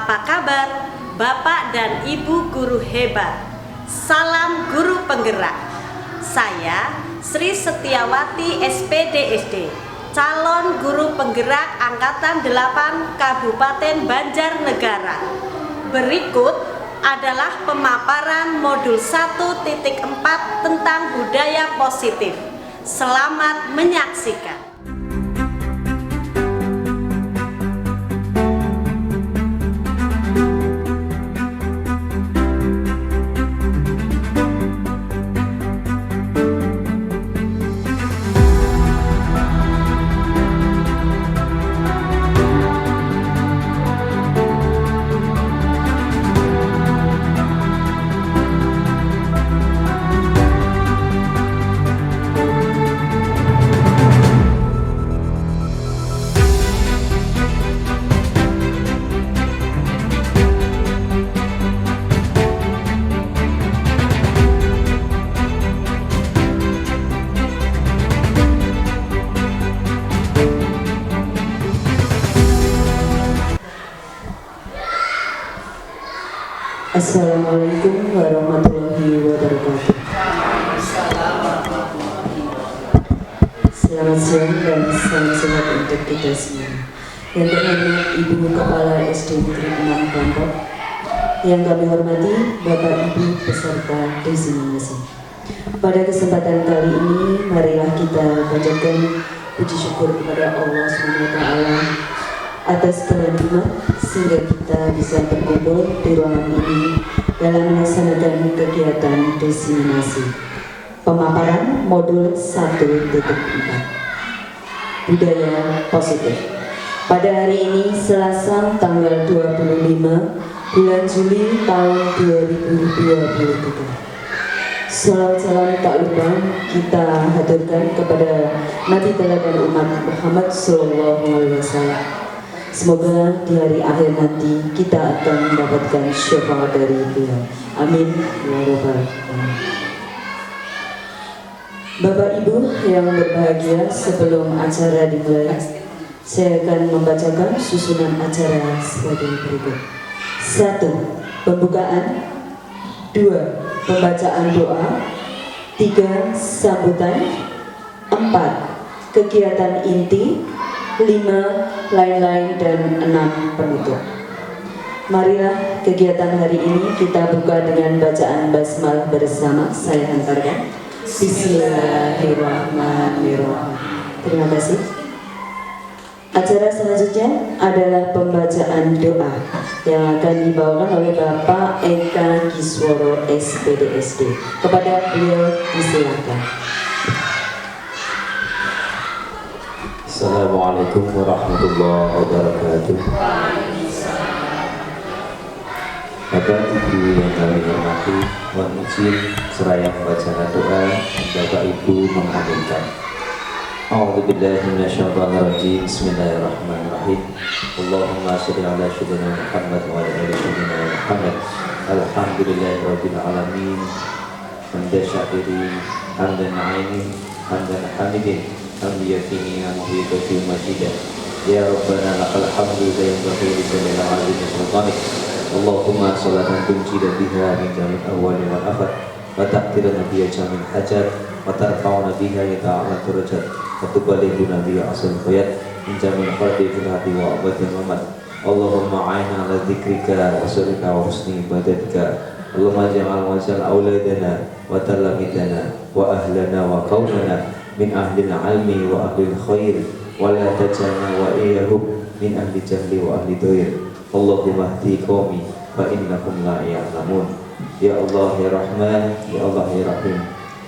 Apa kabar Bapak dan Ibu guru hebat? Salam guru penggerak. Saya Sri Setiawati SPDSD, calon guru penggerak Angkatan 8 Kabupaten Banjarnegara. Berikut adalah pemaparan modul 1.4 tentang budaya positif. Selamat menyaksikan. Assalamualaikum warahmatullahi wabarakatuh. Selamat siang dan salam sehat untuk kita semua. Yang terhormat Ibu Kepala SD Negeri 6 Bangkok, yang kami hormati Bapak Ibu peserta desiminasi. Pada kesempatan kali ini, marilah kita panjatkan puji syukur kepada Allah SWT atas penerima sehingga kita bisa berkumpul di ruangan ini dalam melaksanakan kegiatan desiminasi pemaparan modul 1.4 budaya positif. Pada hari ini Selasa tanggal 25 bulan Juli tahun 2023. Salawat salam tak lupa kita haturkan kepada Nabi teladan umat Muhammad SAW. Semoga di hari akhir nanti kita akan mendapatkan syafaat dari beliau. Amin ya rabbal alamin. Bapak Ibu yang berbahagia, sebelum acara dimulai, saya akan membacakan susunan acara sebagai berikut. 1. Pembukaan. 2. Pembacaan doa. 3. Sambutan. 4. Kegiatan inti. 5. Lain-lain, dan 6. Penutup. Marilah kegiatan hari ini kita buka dengan bacaan basmalah bersama. Saya hantarkan. Bismillahirrahmanirrahim. Terima kasih. Acara selanjutnya adalah pembacaan doa yang akan dibawakan oleh Bapak Eka Kisworo SPDSD. Kepada beliau disilakan. Assalamualaikum warahmatullahi wabarakatuh. Bapak Ibu yang kami hormati, mohon izin seraya membacakan doa dan Bapak Ibu mengaminkan. A'udzubillahi minasyaitonirrajim. Bismillahirrahmanirrahim. Allahumma shalli ala sayyidina Muhammad wa ala ali sayyidina Muhammad. Alhamdulillahirabbil alamin. Hamdan syakirin, hamdan na'imin, hamdan hamidin. Hamdiyatini muhibati majidah. Ya Rabbana lakal hamdu zayyabakhi lisanil azim sultanik. Allahumma salatan tunjida biha min jamil awwali wal afad, wa taqtirana biha jamil hajat, wa tarfa'una biha yata'ala turajat, wa tubalighuna biha asal bayat min jamil fardi fil hati wa abadil mamat. Allahumma a'ina ala dzikrika wa syukrika wa husni ibadatika. Allahumma ja'al wajal auladana wa talamidana wa ahlana wa qaumana min ahlil almi wa ahlil khair, wa la taj'alna wa iyyahum min ahli jahli wa ahli doir. Allahumma hdi qaumi fa innahum la ya'lamun. Ya Allah ya Rahman, ya Allah ya Rahim,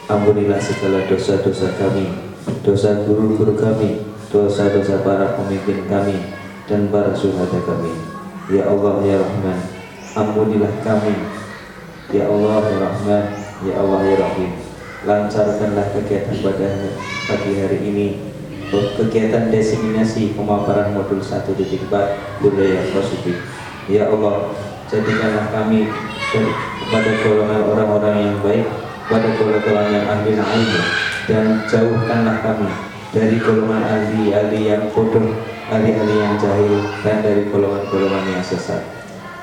ampunilah segala dosa-dosa kami, dosa guru-guru kami, dosa-dosa para pemimpin kami dan para syuhada kami. Ya Allah ya Rahman, ampunilah kami. Ya Allah ya Rahman, ya Allah ya Rahim, lancarkanlah kegiatan pada pagi hari ini, kegiatan desiminasi pemaparan modul 1.4 budaya positif. Ya Allah, jadikanlah kami kepada golongan orang-orang yang baik, pada golongan yang ahli ilmu, dan jauhkanlah kami dari golongan ahli-ahli yang bodoh, ahli-ahli yang jahil, dan dari golongan-golongan yang sesat.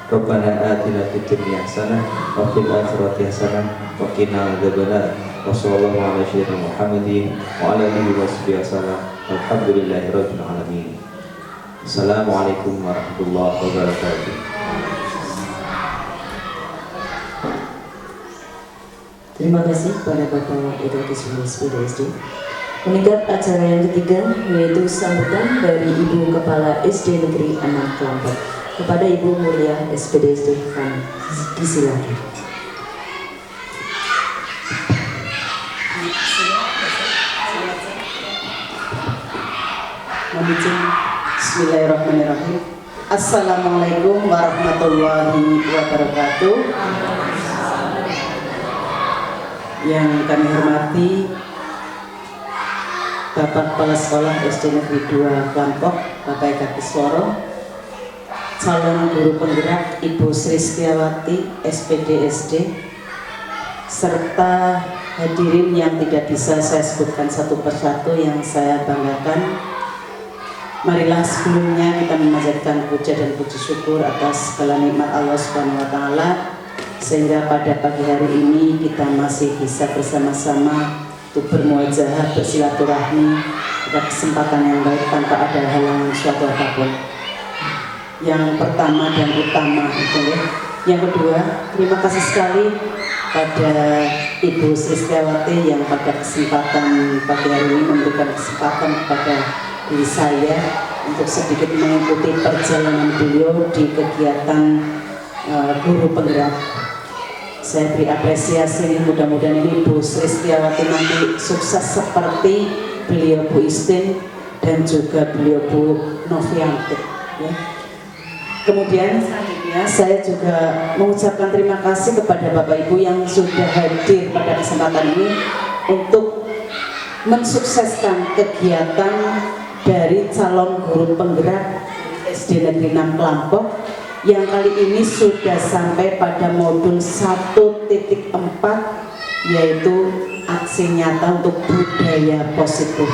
Rabbana atina fid dunya hasanah wa fil akhirati hasanah wa qina adzabannar. Wa sallallahu ala sayyidina Muhammadin wa ala alihi washabihi wasallam. Alhamdulillahi rabbil alamin. Assalamualaikum warahmatullahi wabarakatuh. Terima kasih kepada Bapak Edukasi SPDSD. Meningkat acara yang ketiga yaitu sambutan dari Ibu Kepala SD Negeri 6 Klampok kepada Ibu Mulia SPDSD Fan. Disilakan. Bismillahirrahmanirrahim. Assalamualaikum warahmatullahi wabarakatuh. Yang kami hormati Bapak Kepala Sekolah SD Negeri 2 Klampok, Bapak Eka Kisworo, calon guru penggerak Ibu Sri Setiawati SPD SD, serta hadirin yang tidak bisa saya sebutkan satu persatu yang saya banggakan. Marilah sebelumnya kita memanjatkan puja dan puji syukur atas segala nikmat Allah Subhanahu wa taala, sehingga pada pagi hari ini kita masih bisa bersama-sama untuk bermuajahah, bersilaturahmi pada kesempatan yang baik tanpa ada halangan suatu apapun. Yang pertama dan utama itu ya. Yang kedua, terima kasih sekali pada Ibu Sri Setiawati yang pada kesempatan pagi hari ini memberikan kesempatan kepada diri saya untuk sedikit mengikuti perjalanan beliau di kegiatan guru penggerak. Saya beri apresiasi, mudah-mudahan ini Bu Sri Setiawati nanti sukses seperti beliau Bu Istin dan juga beliau Bu Novianti ya. Kemudian selanjutnya saya juga mengucapkan terima kasih kepada Bapak Ibu yang sudah hadir pada kesempatan ini untuk mensukseskan kegiatan dari calon guru penggerak SD Negeri 6 Klampok yang kali ini sudah sampai pada modul 1.4, yaitu aksi nyata untuk budaya positif.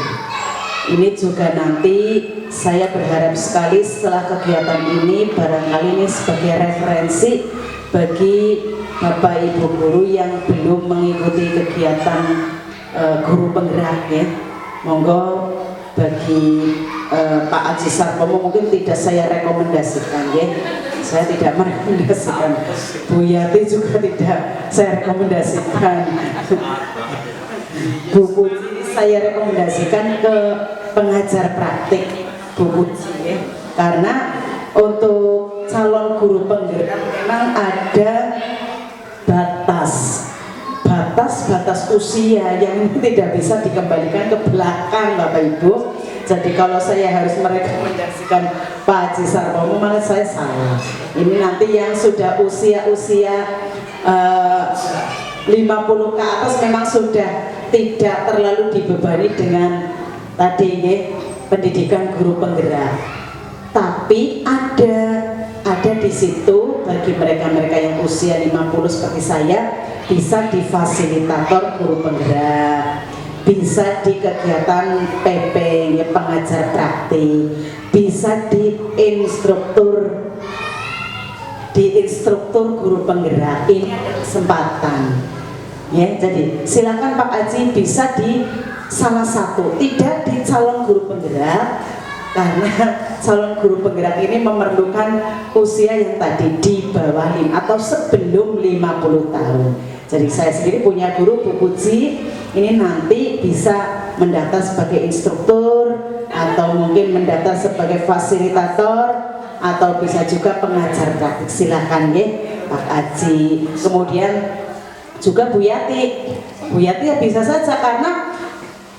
Ini juga nanti saya berharap sekali setelah kegiatan ini barangkali ini sebagai referensi bagi Bapak Ibu guru yang belum mengikuti kegiatan guru penggerak ya. Monggo bagi Pak Haji Sarpomo mungkin tidak saya rekomendasikan ya. Saya tidak merekomendasikan. Bu Yati juga tidak saya rekomendasikan. Bu Puji saya rekomendasikan ke pengajar praktik Bu Puji ya. Karena untuk calon guru penggerak memang ada batas usia yang tidak bisa dikembalikan ke belakang Bapak Ibu. Jadi kalau saya harus merekomendasikan Pak Haji Sarpomo malah saya salah. Ini nanti yang sudah usia 50 ke atas memang sudah tidak terlalu dibebani dengan tadi ya, pendidikan guru penggerak. Tapi ada di situ bagi mereka-mereka yang usia 50 seperti saya bisa di fasilitator guru penggerak, bisa di kegiatan PP ya, pengajar praktik, bisa di instruktur guru penggerak. Ini ada kesempatan ya, jadi silakan Pak Haji bisa di salah satu, tidak di calon guru penggerak karena calon guru penggerak ini memerlukan usia yang tadi di bawah atau sebelum 50 tahun. Jadi saya sendiri punya guru Bu Puji, ini nanti bisa mendaftar sebagai instruktur atau mungkin mendaftar sebagai fasilitator atau bisa juga pengajar praktik. Silakan ya Pak Haji. Kemudian juga Bu Yati ya bisa saja karena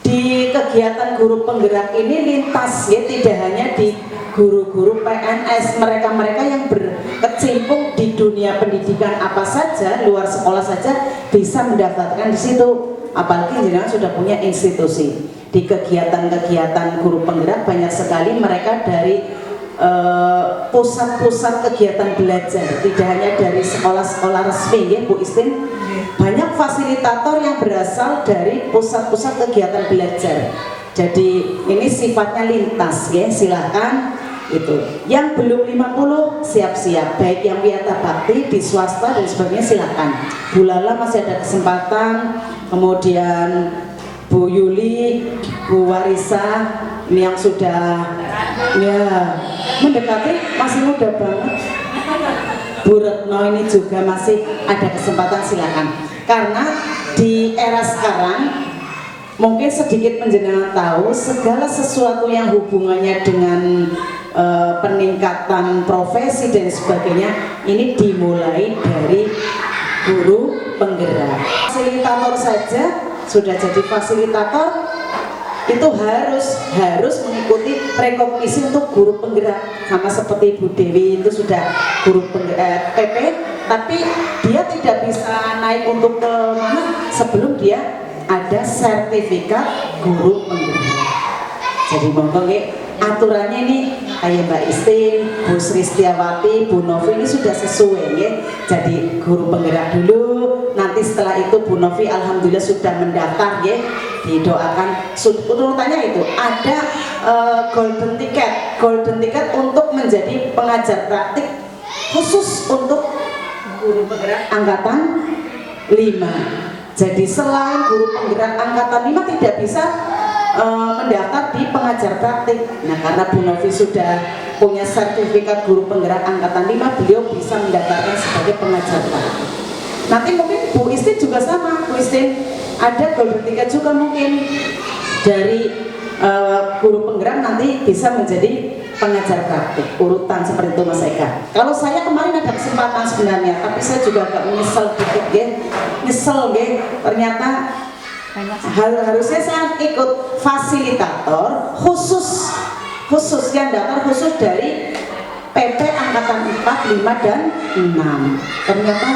di kegiatan guru penggerak ini lintas ya, tidak hanya di guru-guru PNS, mereka-mereka yang berkecimpung di dunia pendidikan apa saja, luar sekolah saja bisa mendaftarkan di situ. Apalagi jenengan sudah punya institusi. Di kegiatan-kegiatan guru penggerak banyak sekali mereka dari pusat-pusat kegiatan belajar, tidak hanya dari sekolah-sekolah resmi ya Bu Istin. Banyak fasilitator yang berasal dari pusat-pusat kegiatan belajar. Jadi ini sifatnya lintas ya, silakan Itu. Yang belum 50 siap-siap, baik yang wiyata bakti di swasta dan sebagainya silakan. Bu Lala masih ada kesempatan, kemudian Bu Yuli, Bu Warisa, ini yang sudah ya mendekati, masih muda banget. Bu Retno ini juga masih ada kesempatan, silakan. Karena di era sekarang mungkin sedikit penjenengan tahu segala sesuatu yang hubungannya dengan peningkatan profesi dan sebagainya ini dimulai dari guru penggerak. Fasilitator saja sudah jadi fasilitator itu harus mengikuti rekognisi untuk guru penggerak, sama seperti Bu Dewi itu sudah guru penggerak PP, tapi dia tidak bisa naik untuk ke mana sebelum dia ada sertifikat guru penggerak. Jadi monggo nggih, aturannya ini kayak Mbak Istin, Bu Sri Setiawati, Bu Novi ini sudah sesuai ya. Jadi guru penggerak dulu, nanti setelah itu Bu Novi alhamdulillah sudah mendaftar ya. Didoakan urutannya itu ada golden ticket untuk menjadi pengajar praktik khusus untuk guru penggerak angkatan 5. Jadi selain guru penggerak angkatan 5 tidak bisa mendaftar di pengajar praktik. Nah, karena Bu Novi sudah punya sertifikat guru penggerak angkatan 5, beliau bisa mendaftarkan sebagai pengajar praktik. Nanti mungkin Bu Istin juga sama, Bu Istin ada golden ticket juga mungkin dari guru penggerak nanti bisa menjadi pengajar praktik, urutan seperti itu Mas Eka. Kalau saya kemarin ada kesempatan sebenarnya, tapi saya juga agak menyesal dikit ternyata harusnya saya ikut fasilitator khusus yang daftar khusus dari PP angkatan 4, 5 dan 6. Ternyata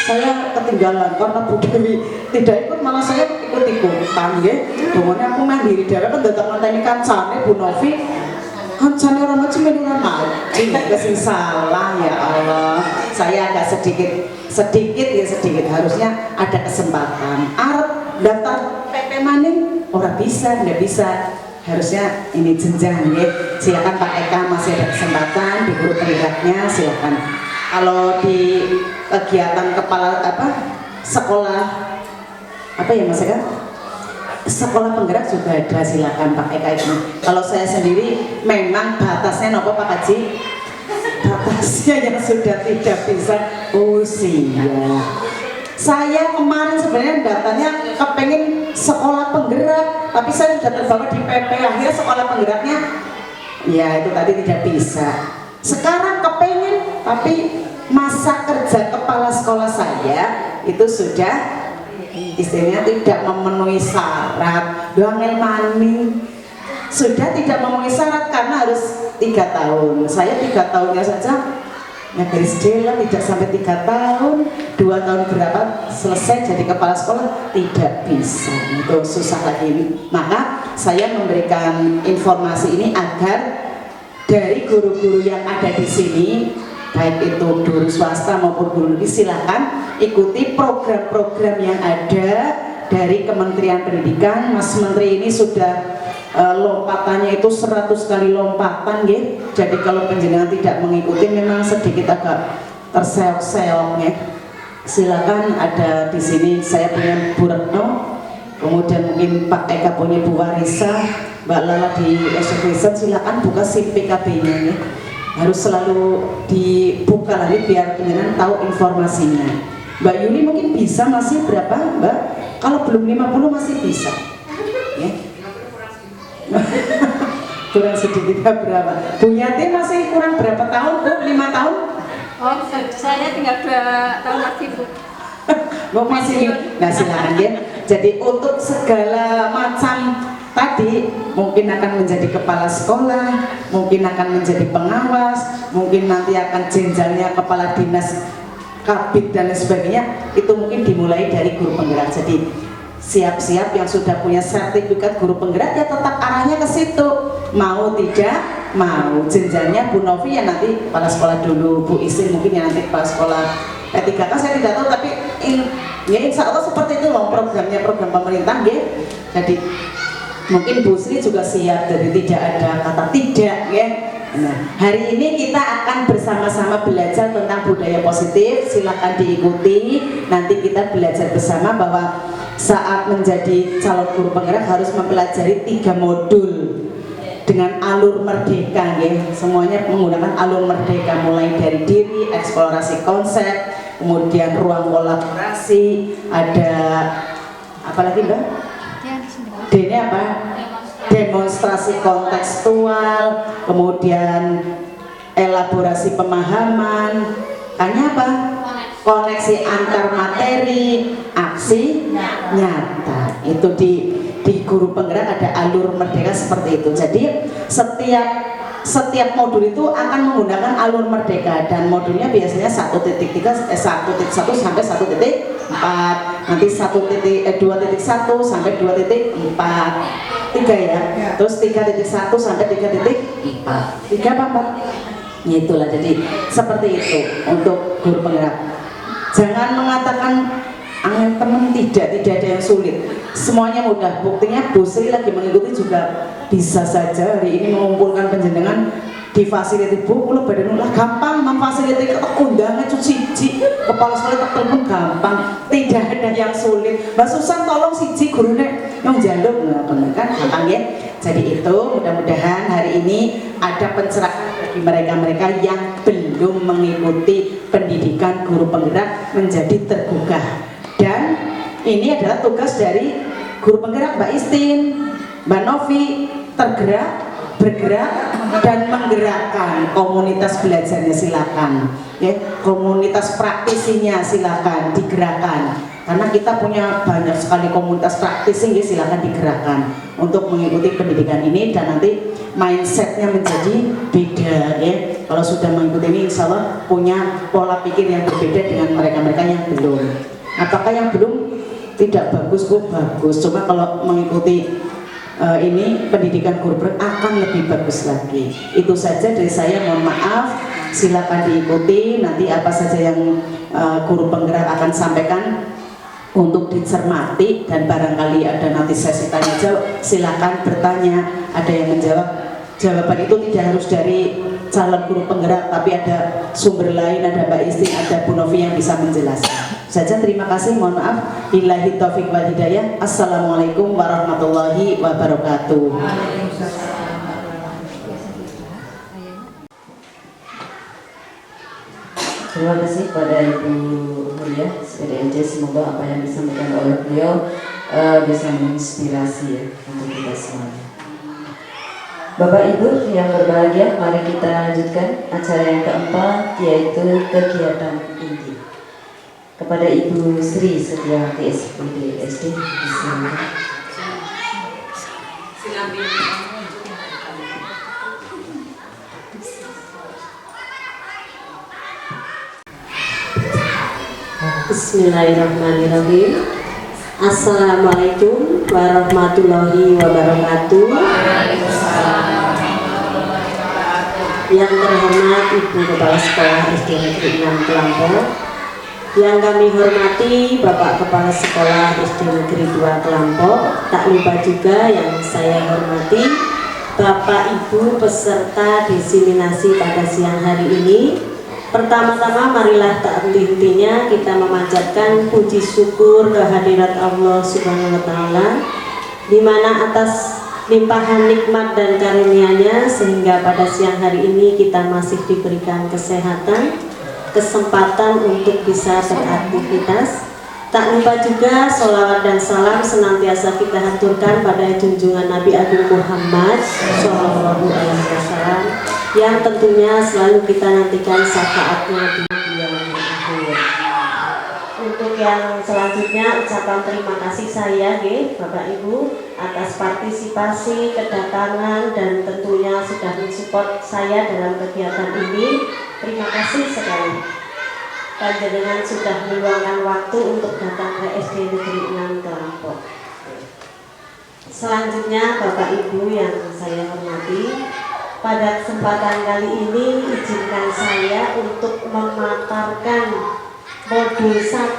saya ketinggalan karena Bu Dewi tidak ikut, malah saya ikut-ikutan ya. Pokoknya aku mandiri dewe kan datang ngenteni kancane Bu Novi. Kancane ora maju ora mau. Sing salah ya Allah. Saya agak sedikit harusnya ada kesempatan. Arep daftar PP maning ora bisa, enggak bisa. Harusnya ini jenjang ya. Silakan Pak Eka, masih ada kesempatan di guru penggeraknya, silakan. Kalau di kegiatan kepala sekolah ya Mas Eka, sekolah penggerak juga ada, silakan Pak Eka itu. Kalau saya sendiri memang batasnya nopo Pak Haji, batasnya yang sudah tidak bisa usia. Saya kemarin sebenarnya datanya kepengen sekolah penggerak, tapi saya sudah terbawa di PP, akhirnya sekolah penggeraknya ya itu tadi tidak bisa. Sekarang kepengen, tapi masa kerja kepala sekolah saya itu sudah istilahnya tidak memenuhi syarat. Doangel maning sudah tidak memenuhi syarat karena harus 3 tahun. Saya 3 tahunnya saja garis dela tidak sampai 3 tahun, 2 tahun berapa selesai jadi kepala sekolah, tidak bisa, itu susah lagi. Maka saya memberikan informasi ini agar dari guru-guru yang ada di sini, baik itu guru swasta maupun guru negeri, silakan ikuti program-program yang ada dari Kementerian Pendidikan. Mas Menteri ini sudah lompatannya itu 100 kali lompatan gitu. Jadi kalau penjenengan tidak mengikuti memang sedikit agak terseok-seok ya. Silakan, ada di sini saya punya Bu Retno, kemudian mungkin Pak Eka punya Bu Warisa, Mbak Lala di Education, silakan buka SIM PKB-nya ya. Harus selalu dibuka lagi biar penjenengan tahu informasinya. Mbak Yuli mungkin bisa, masih berapa Mbak? Kalau belum 50 masih bisa ya. Kurang sedikit berapa? Bu Yati masih kurang berapa tahun Bu? 5 tahun? Oh, saya tinggal 2 tahun lagi Bu. Bu masih, nah silakan ya. Jadi untuk segala macam tadi mungkin akan menjadi kepala sekolah, mungkin akan menjadi pengawas, mungkin nanti akan jenjangnya kepala dinas, kabid dan lain sebagainya, itu mungkin dimulai dari guru penggerak. Jadi siap-siap yang sudah punya sertifikat guru penggerak ya tetap arahnya ke situ, mau tidak mau. Jenjangnya Bu Novi ya nanti kepala sekolah dulu, Bu Isin mungkin ya nanti kepala sekolah P3K, saya tidak tahu, tapi ya insya Allah seperti itu loh programnya, program pemerintah ya. Jadi Mungkin Bu Sri juga siap, jadi tidak ada kata tidak ya. Nah, hari ini kita akan bersama-sama belajar tentang budaya positif. Silakan diikuti. Nanti kita belajar bersama bahwa saat menjadi calon guru penggerak harus mempelajari 3 modul dengan alur merdeka ya. Semuanya menggunakan alur merdeka, mulai dari diri, eksplorasi konsep, kemudian ruang kolaborasi, ada apa lagi Mbak? D ini apa? Demonstrasi kontekstual, kemudian elaborasi pemahaman, hanya apa? Koneksi antar materi, aksi nyata. Itu di guru penggerak ada alur merdeka seperti itu. Jadi setiap modul itu akan menggunakan alur merdeka dan modulnya biasanya 1.3, 1.1 sampai 1.4, nanti 2.1 sampai 2.4, 3 ya, terus 3.1 sampai 3.4, 3 apa 4? Ya itulah, jadi seperti itu untuk guru penggerak. Jangan mengatakan angin temen, tidak ada yang sulit, semuanya mudah. Buktinya Bu Sri lagi mengikuti juga bisa saja hari ini mengumpulkan penjenengan di fasiliti Bu, kalau badan lah gampang memfasiliti undangan itu siji, kepala sekolah telepon gampang, tidak ada yang sulit. Mbak Susan tolong siji gurune yang jaluk, nah bener kan, gampang ya. Jadi itu mudah-mudahan hari ini ada pencerahan bagi mereka-mereka yang belum mengikuti pendidikan guru penggerak menjadi tergugah. Dan ini adalah tugas dari guru penggerak Mbak Istin, Mbak Novi, tergerak, bergerak, dan menggerakkan komunitas belajarnya silakan ya, komunitas praktisinya silakan digerakkan, karena kita punya banyak sekali komunitas praktisi ya, silakan digerakkan untuk mengikuti pendidikan ini dan nanti mindsetnya menjadi beda ya. Kalau sudah mengikuti ini insya Allah punya pola pikir yang berbeda dengan mereka-mereka yang belum. Apakah yang belum tidak bagus? Kok bagus, cuma kalau mengikuti ini pendidikan guru penggerak akan lebih bagus lagi. Itu saja dari saya, mohon maaf, silakan diikuti. Nanti apa saja yang guru penggerak akan sampaikan untuk dicermati, dan barangkali ada nanti sesi tanya jawab, silakan bertanya. Ada yang menjawab, jawaban itu tidak harus dari calon guru penggerak, tapi ada sumber lain, ada Mbak Isti, ada Bu Novi yang bisa menjelaskan. Saja, terima kasih, mohon maaf. Billahi taufiq wal hidayah. Assalamualaikum warahmatullahi wabarakatuh. Terima kasih pada Ibu Mulia SPDMJ. Semoga apa yang disampaikan oleh beliau bisa menginspirasi ya untuk kita semuanya. Bapak Ibu yang berbahagia, mari kita lanjutkan acara yang keempat, yaitu kegiatan inti. Kepada Ibu Sri Setiawati SPD SD, Bismillahirrahmanirrahim. Assalamualaikum warahmatullahi wabarakatuh. Yang terhormat Ibu Kepala Sekolah SD Negeri 6 Kelampok, yang kami hormati Bapak Kepala Sekolah SD Negeri 2 Kelampok, tak lupa juga yang saya hormati Bapak Ibu peserta diseminasi pada siang hari ini. Pertama-tama marilah tak henti-hentinya kita memanjatkan puji syukur kehadirat Allah Subhanahu wa Ta'ala, di mana atas limpahan nikmat dan karunia-Nya sehingga pada siang hari ini kita masih diberikan kesehatan, kesempatan untuk bisa beraktivitas. Tak lupa juga sholawat dan salam senantiasa kita haturkan pada junjungan Nabi Agung Muhammad SAW, yang tentunya selalu kita nantikan syafaatnya di yaumil akhir. Untuk yang selanjutnya, ucapan terima kasih saya Bapak Ibu atas partisipasi, kedatangan, dan tentunya sudah mensupport saya dalam kegiatan ini. Terima kasih sekali. Panjenengan sudah meluangkan waktu untuk datang ke SD Negeri 6 Kelampok. Selanjutnya Bapak Ibu yang saya hormati, pada kesempatan kali ini izinkan saya untuk memaparkan modul 1.4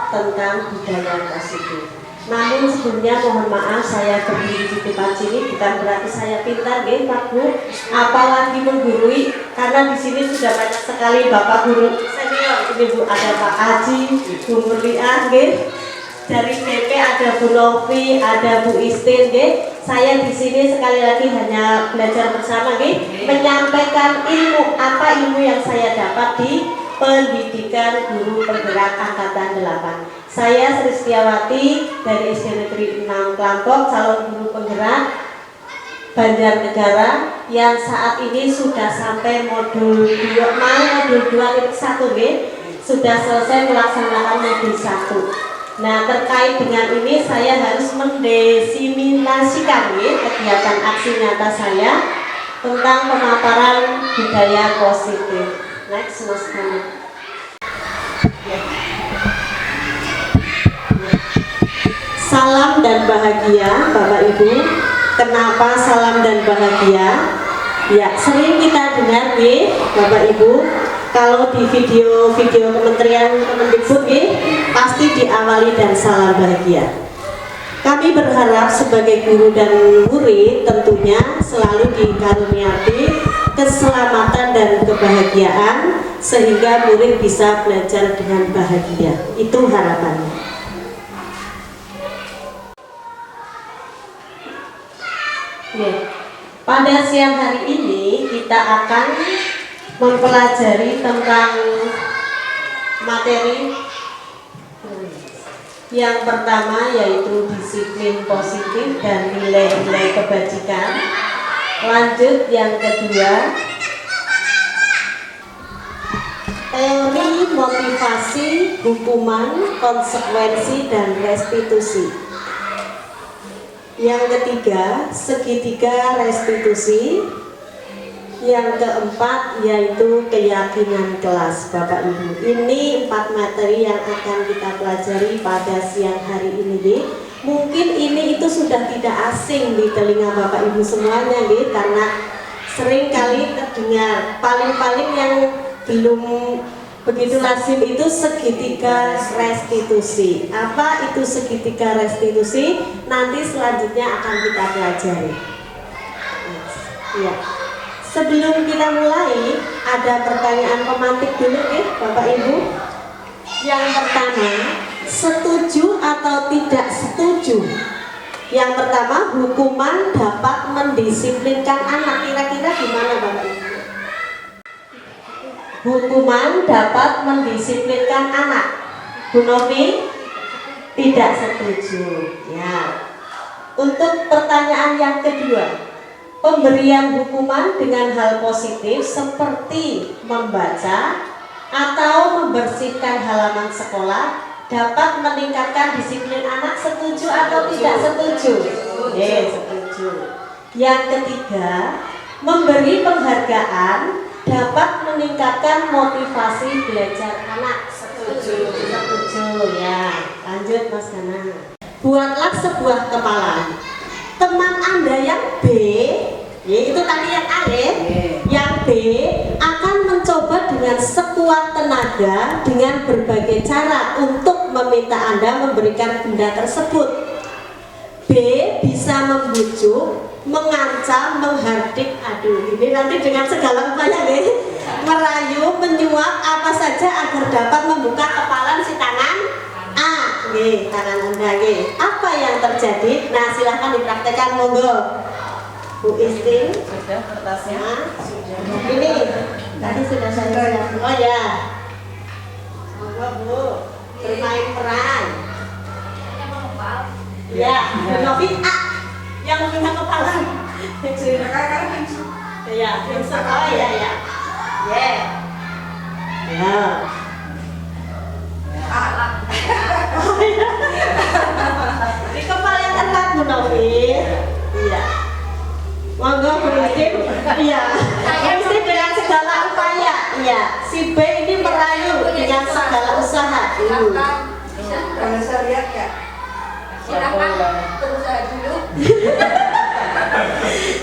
tentang budaya positif. Namun sebelumnya mohon maaf saya berdiri di depan sini bukan berarti saya pintar, nggih Pak Bu, apalagi menggurui, karena di sini sudah banyak sekali Bapak guru senior. Ini Bu, ada Pak Haji, Bu Murliah, nggih. Dari PP ada Bu Novi, ada Bu Istin, nggih. Saya di sini sekali lagi hanya belajar bersama, nggih, menyampaikan ilmu yang saya dapat di pendidikan guru penggerak angkatan 8. Saya Sri Setiawati dari SD Negeri 6 Klampok, calon guru penggerak Banjarnegara yang saat ini sudah sampai modul 2, modul 2 1 sudah selesai melaksanakan modul 1. Nah, terkait dengan ini saya harus mendesiminasikan kegiatan aksi nyata saya tentang pemaparan budaya positif. Next, Mas Kami. Salam dan bahagia, Bapak Ibu. Kenapa salam dan bahagia? Ya, sering kita dengar Bapak Ibu, kalau di video-video Kementerian Kemendikbud pasti diawali dan salam bahagia. Kami berharap sebagai guru dan murid tentunya selalu dikaruniai keselamatan dan kebahagiaan sehingga murid bisa belajar dengan bahagia. Itu harapannya. Pada siang hari ini kita akan mempelajari tentang materi yang pertama, yaitu disiplin positif dan nilai-nilai kebajikan. Lanjut yang kedua, teori motivasi, hukuman, konsekuensi, dan restitusi. Yang ketiga, segitiga restitusi. Yang keempat, yaitu keyakinan kelas, Bapak Ibu. Ini 4 materi yang akan kita pelajari pada siang hari ini. Mungkin ini itu sudah tidak asing di telinga Bapak Ibu semuanya, karena sering kali terdengar. Paling-paling yang belum begitu lazim itu segitiga restitusi. Apa itu segitiga restitusi? Nanti selanjutnya akan kita pelajari. Ya. Sebelum kita mulai, ada pertanyaan pemantik dulu Bapak Ibu. Yang pertama, setuju atau tidak setuju? Yang pertama, hukuman dapat mendisiplinkan anak. Kira-kira gimana Bapak Ibu? Hukuman dapat mendisiplinkan anak. Bu Novi tidak setuju. Ya. Untuk pertanyaan yang kedua, pemberian hukuman dengan hal positif seperti membaca atau membersihkan halaman sekolah dapat meningkatkan disiplin anak. Setuju atau tidak setuju? Setuju. Yang ketiga, memberi penghargaan dapat meningkatkan motivasi belajar anak. Setuju. Setuju ya. Lanjut Mas Gana. Buatlah sebuah kepalan. Teman Anda yang B, itu tadi yang A, yang B akan mencoba dengan sekuat tenaga dengan berbagai cara untuk meminta Anda memberikan benda tersebut. B bisa membujuk, mengancam, menghardik, ini nanti dengan segala upaya merayu, menyuap apa saja agar dapat membuka kepalan si tangan A, tangan Anda. Apa yang terjadi? Nah, silahkan dipraktekkan, monggo. Bu Istin, Sudah kertasnya? sudah. Ini tadi sudah saya siapkan. Oh ya, monggo Bu, bermain peran. Ya, Bu Novi A yang meminta kepalan. Ya, oh ya ya. Ya. Di kepala yang erat Bu Novi. Iya. Monggo Bu Istin. Iya. Bu Istin dengan segala upaya. Iya. Si B ini merayu dengan segala usaha. Kalau saya lihat ya. Silakan berusaha dulu.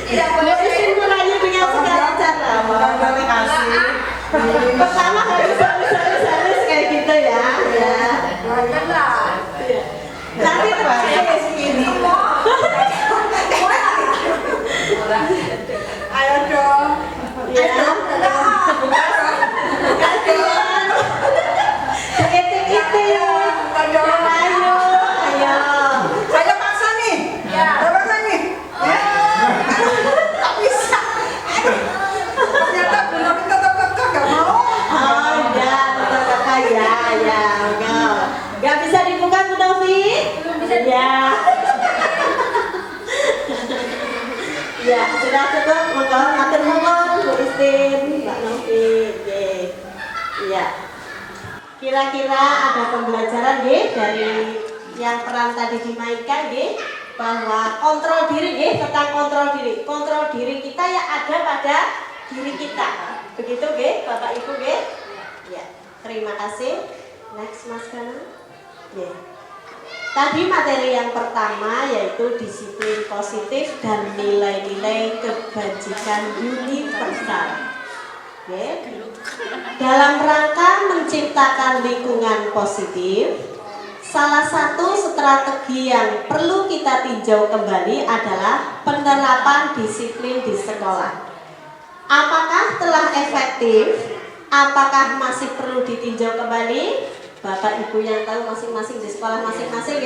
Tidak Bu boleh Istin merayu dengan segala cara. Terima kasih. Pertama harus kayak gitu ya. Ya. janganlah. Nanti Ayo dong. Ya. Ayo. Saya paksa nih. Saya paksa nih. Ya. Tak bisa. Ternyata belum tetap gak mau. Oh ya, kakak ya, nggak bisa dibuka Bu Novi? Belum bisa. Ya. Ya, sudah cukup. Mohon matur nuwun Bu Istin, Mbak Novi. Iya. Kira-kira ada pembelajaran dari yang peran tadi dimainkan bahwa kontrol diri tentang kontrol diri. Kontrol diri kita ya ada pada diri kita. Begitu Bapak Ibu Ya. Terima kasih. Next Mas Kana. Tadi materi yang pertama yaitu disiplin positif dan nilai-nilai kebajikan universal. Dalam rangka menciptakan lingkungan positif, salah satu strategi yang perlu kita tinjau kembali adalah penerapan disiplin di sekolah. Apakah telah efektif? Apakah masih perlu ditinjau kembali? Bapak Ibu yang tahu masing-masing di sekolah masing-masing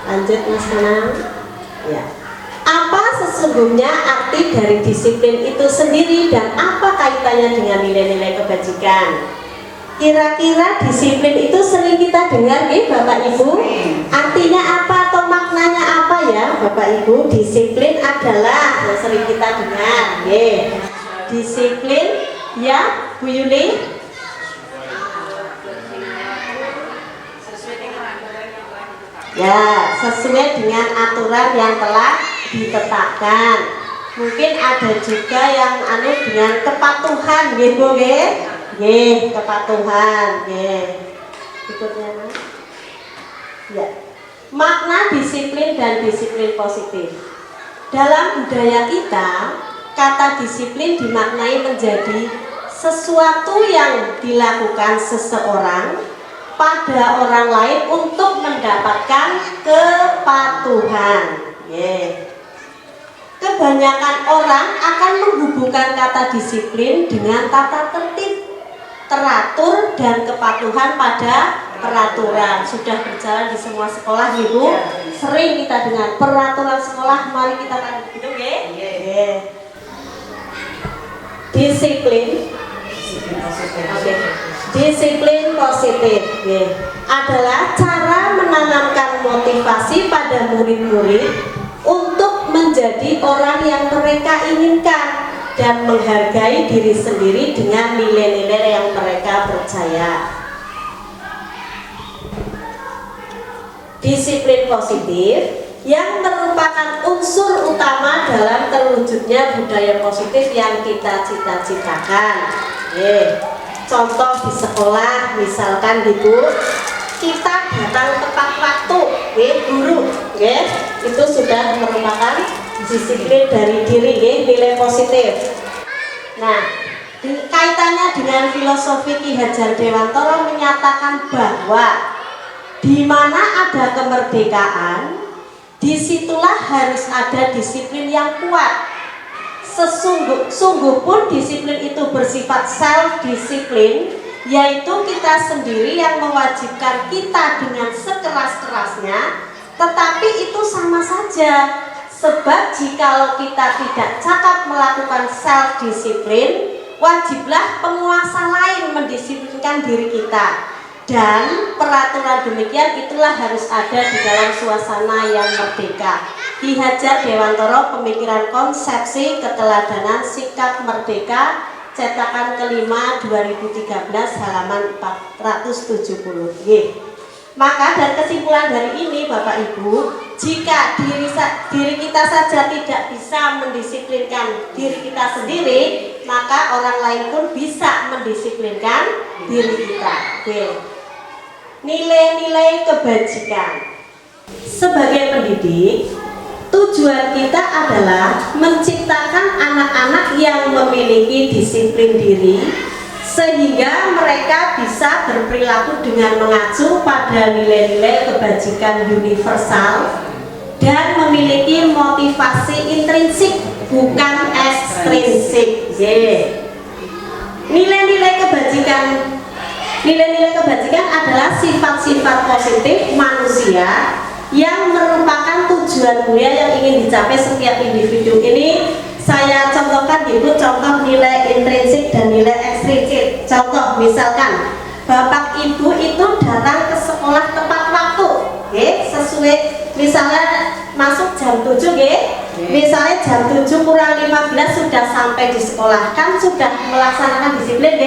Lanjut Mas Kanang. Ya. Apa sesungguhnya arti dari disiplin itu sendiri dan apa kaitannya dengan nilai-nilai kebajikan? Kira-kira disiplin itu sering kita dengar Bapak Ibu? Artinya apa atau maknanya apa ya Bapak Ibu? Disiplin adalah yang sering kita dengar Disiplin ya Bu Yuli? Ya, sesuai dengan aturan yang telah ditetapkan. Mungkin ada juga yang dengan kepatuhan Bu kepatuhan Berikutnya Mas. Ya. Makna disiplin dan disiplin positif. Dalam budaya kita, kata disiplin dimaknai menjadi sesuatu yang dilakukan seseorang pada orang lain untuk mendapatkan kepatuhan. Kebanyakan orang akan menghubungkan kata disiplin dengan tata tertib, teratur, dan kepatuhan pada peraturan. Sudah berjalan di semua sekolah Bu. Sering kita dengar peraturan sekolah, mari kita tahu gitu Disiplin. Disiplin positif adalah cara menanamkan motivasi pada murid-murid untuk menjadi orang yang mereka inginkan dan menghargai diri sendiri dengan nilai-nilai yang mereka percaya. Disiplin positif yang merupakan unsur utama dalam terwujudnya budaya positif yang kita cita-citakan. Contoh di sekolah misalkan kita datang tepat waktu, guru, itu sudah merupakan disiplin dari diri, nilai positif. Nah, kaitannya dengan filosofi Ki Hajar Dewantara menyatakan bahwa di mana ada kemerdekaan, disitulah harus ada disiplin yang kuat. Sungguh pun disiplin itu bersifat self-disiplin, yaitu kita sendiri yang mewajibkan kita dengan sekeras-kerasnya, tetapi itu sama saja. Sebab jikalau kita tidak cakap melakukan self-disiplin, wajiblah penguasa lain mendisiplinkan diri kita. Dan peraturan demikian itulah harus ada di dalam suasana yang merdeka. Ki Hajar Dewantara, Pemikiran Konsepsi Keteladanan Sikap Merdeka, cetakan kelima 2013 halaman 470. Maka dan kesimpulan dari ini Bapak Ibu, jika diri kita saja tidak bisa mendisiplinkan diri kita sendiri, maka orang lain pun bisa mendisiplinkan diri kita. Nilai-nilai kebajikan. Sebagai pendidik, tujuan kita adalah menciptakan anak-anak yang memiliki disiplin diri sehingga mereka bisa berperilaku dengan mengacu pada nilai-nilai kebajikan universal dan memiliki motivasi intrinsik bukan ekstrinsik. Nilai-nilai kebajikan adalah sifat-sifat positif manusia yang merupakan tujuan mulia yang ingin dicapai setiap individu. Ini saya contohkan, Ibu, contoh nilai intrinsik dan nilai ekstrinsik. Contoh misalkan Bapak Ibu itu datang ke sekolah tepat waktu, sesuai, misalnya masuk jam 7, misalnya jam 7 kurang 15 sudah sampai di sekolah, kan sudah melaksanakan disiplin,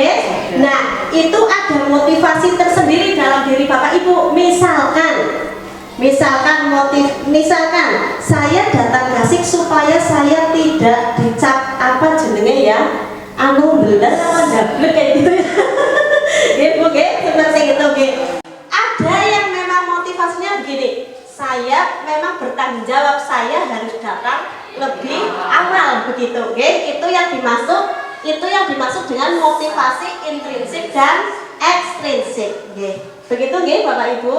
Nah, itu ada motivasi tersendiri dalam diri Bapak Ibu. Misalkan saya datang Gasik supaya saya tidak dicap apa jenenge ya, bener apa jablek kayak gitu ya. Seperti itu, Ada yang memang motivasinya begini, saya memang bertanggung jawab, saya harus datang lebih awal begitu, Itu yang dimaksud dengan motivasi intrinsik dan ekstrinsik, Begitu, Bapak Ibu.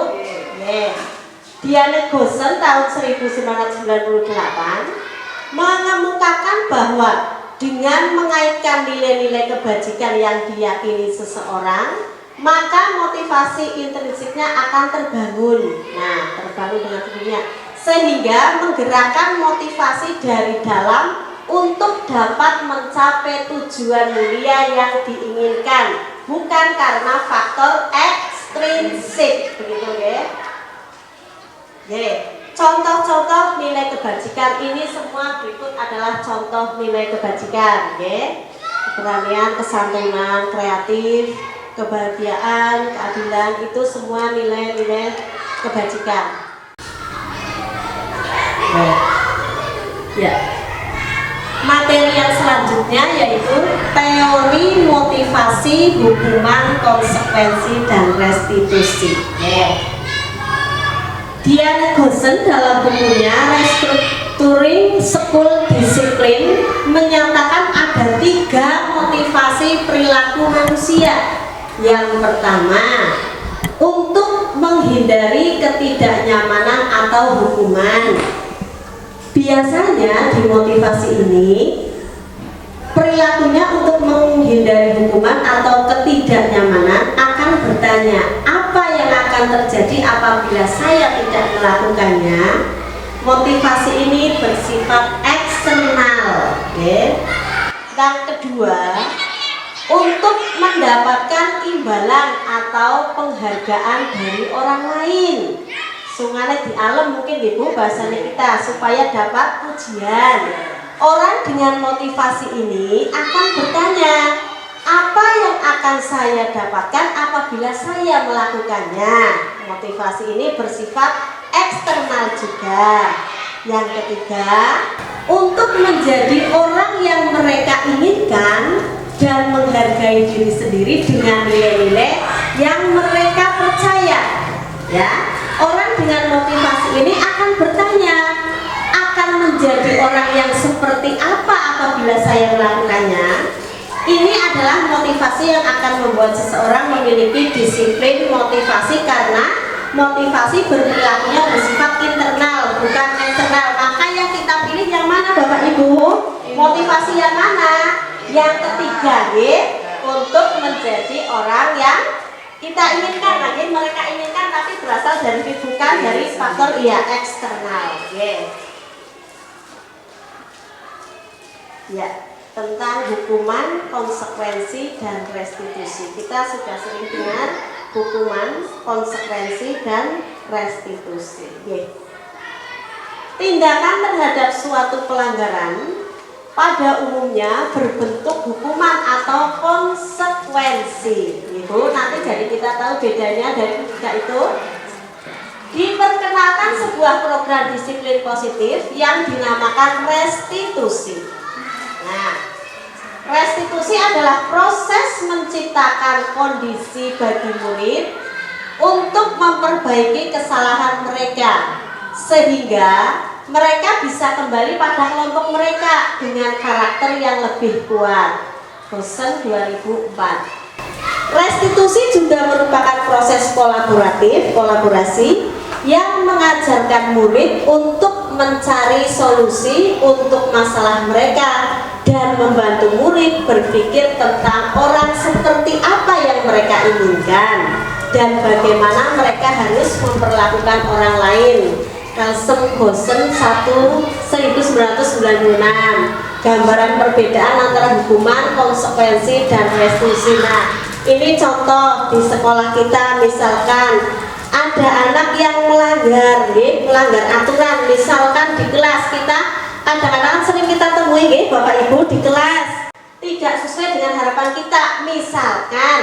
Diane Goosen tahun 1998 mengemukakan bahwa dengan mengaitkan nilai-nilai kebajikan yang diyakini seseorang, maka motivasi intrinsiknya akan terbangun. Nah, terbangun dengan sendirinya, sehingga menggerakkan motivasi dari dalam untuk dapat mencapai tujuan mulia yang diinginkan, bukan karena faktor ekstrinsik, begitu, Contoh-contoh nilai kebajikan ini semua berikut adalah contoh nilai kebajikan, keberanian, kesantunan, kreatif, kebahagiaan, keadilan, itu semua nilai-nilai kebajikan. Materi yang selanjutnya yaitu teori motivasi, hukuman, konsekuensi, dan restitusi. Diane Goosen dalam bukunya Restructuring School Discipline menyatakan ada 3 motivasi perilaku manusia. Yang pertama, untuk menghindari ketidaknyamanan atau hukuman. Biasanya di motivasi ini perilakunya untuk menghindari hukuman atau ketidaknyamanan akan bertanya, apa yang akan terjadi apabila saya tidak melakukannya? Motivasi ini bersifat eksternal. Dan kedua, untuk mendapatkan imbalan atau penghargaan dari orang lain. Sungane di alam mungkin Ibu bahasanya kita, supaya dapat pujian. Orang dengan motivasi ini akan bertanya, apa yang akan saya dapatkan apabila saya melakukannya? Motivasi ini bersifat eksternal juga. Yang ketiga, untuk menjadi orang yang mereka inginkan dan menghargai diri sendiri dengan nilai-nilai yang mereka percaya. Orang dengan motivasi ini akan bertanya, akan menjadi orang yang seperti apa apabila saya melakukannya? Ini adalah motivasi yang akan membuat seseorang memiliki disiplin motivasi, karena motivasi berperilakunya bersifat internal bukan eksternal. Maka yang kita pilih yang mana, Bapak Ibu? Motivasi yang mana? Yang ketiga, untuk menjadi orang yang kita inginkan, mereka inginkan, tapi berasal dari bukan dari faktor eksternal. Tentang hukuman, konsekuensi, dan restitusi. Kita sudah sering dengar hukuman, konsekuensi, dan restitusi. Tindakan terhadap suatu pelanggaran pada umumnya berbentuk hukuman atau konsekuensi. Nanti jadi kita tahu bedanya dari tiga itu. Diperkenalkan sebuah program disiplin positif yang dinamakan restitusi. Nah, restitusi adalah proses menciptakan kondisi bagi murid untuk memperbaiki kesalahan mereka, sehingga mereka bisa kembali pada kelompok mereka dengan karakter yang lebih kuat. Goosen 2004. Restitusi juga merupakan proses kolaborasi yang mengajarkan murid untuk mencari solusi untuk masalah mereka dan membantu murid berpikir tentang orang seperti apa yang mereka inginkan dan bagaimana mereka harus memperlakukan orang lain. Kalsem Gosen 1996. Gambaran perbedaan antara hukuman, konsekuensi, dan restitusi. Nah, ini contoh di sekolah kita, misalkan ada anak yang melanggar aturan, misalkan di kelas kita kadang-kadang sering kita temui Bapak Ibu di kelas tidak sesuai dengan harapan kita. Misalkan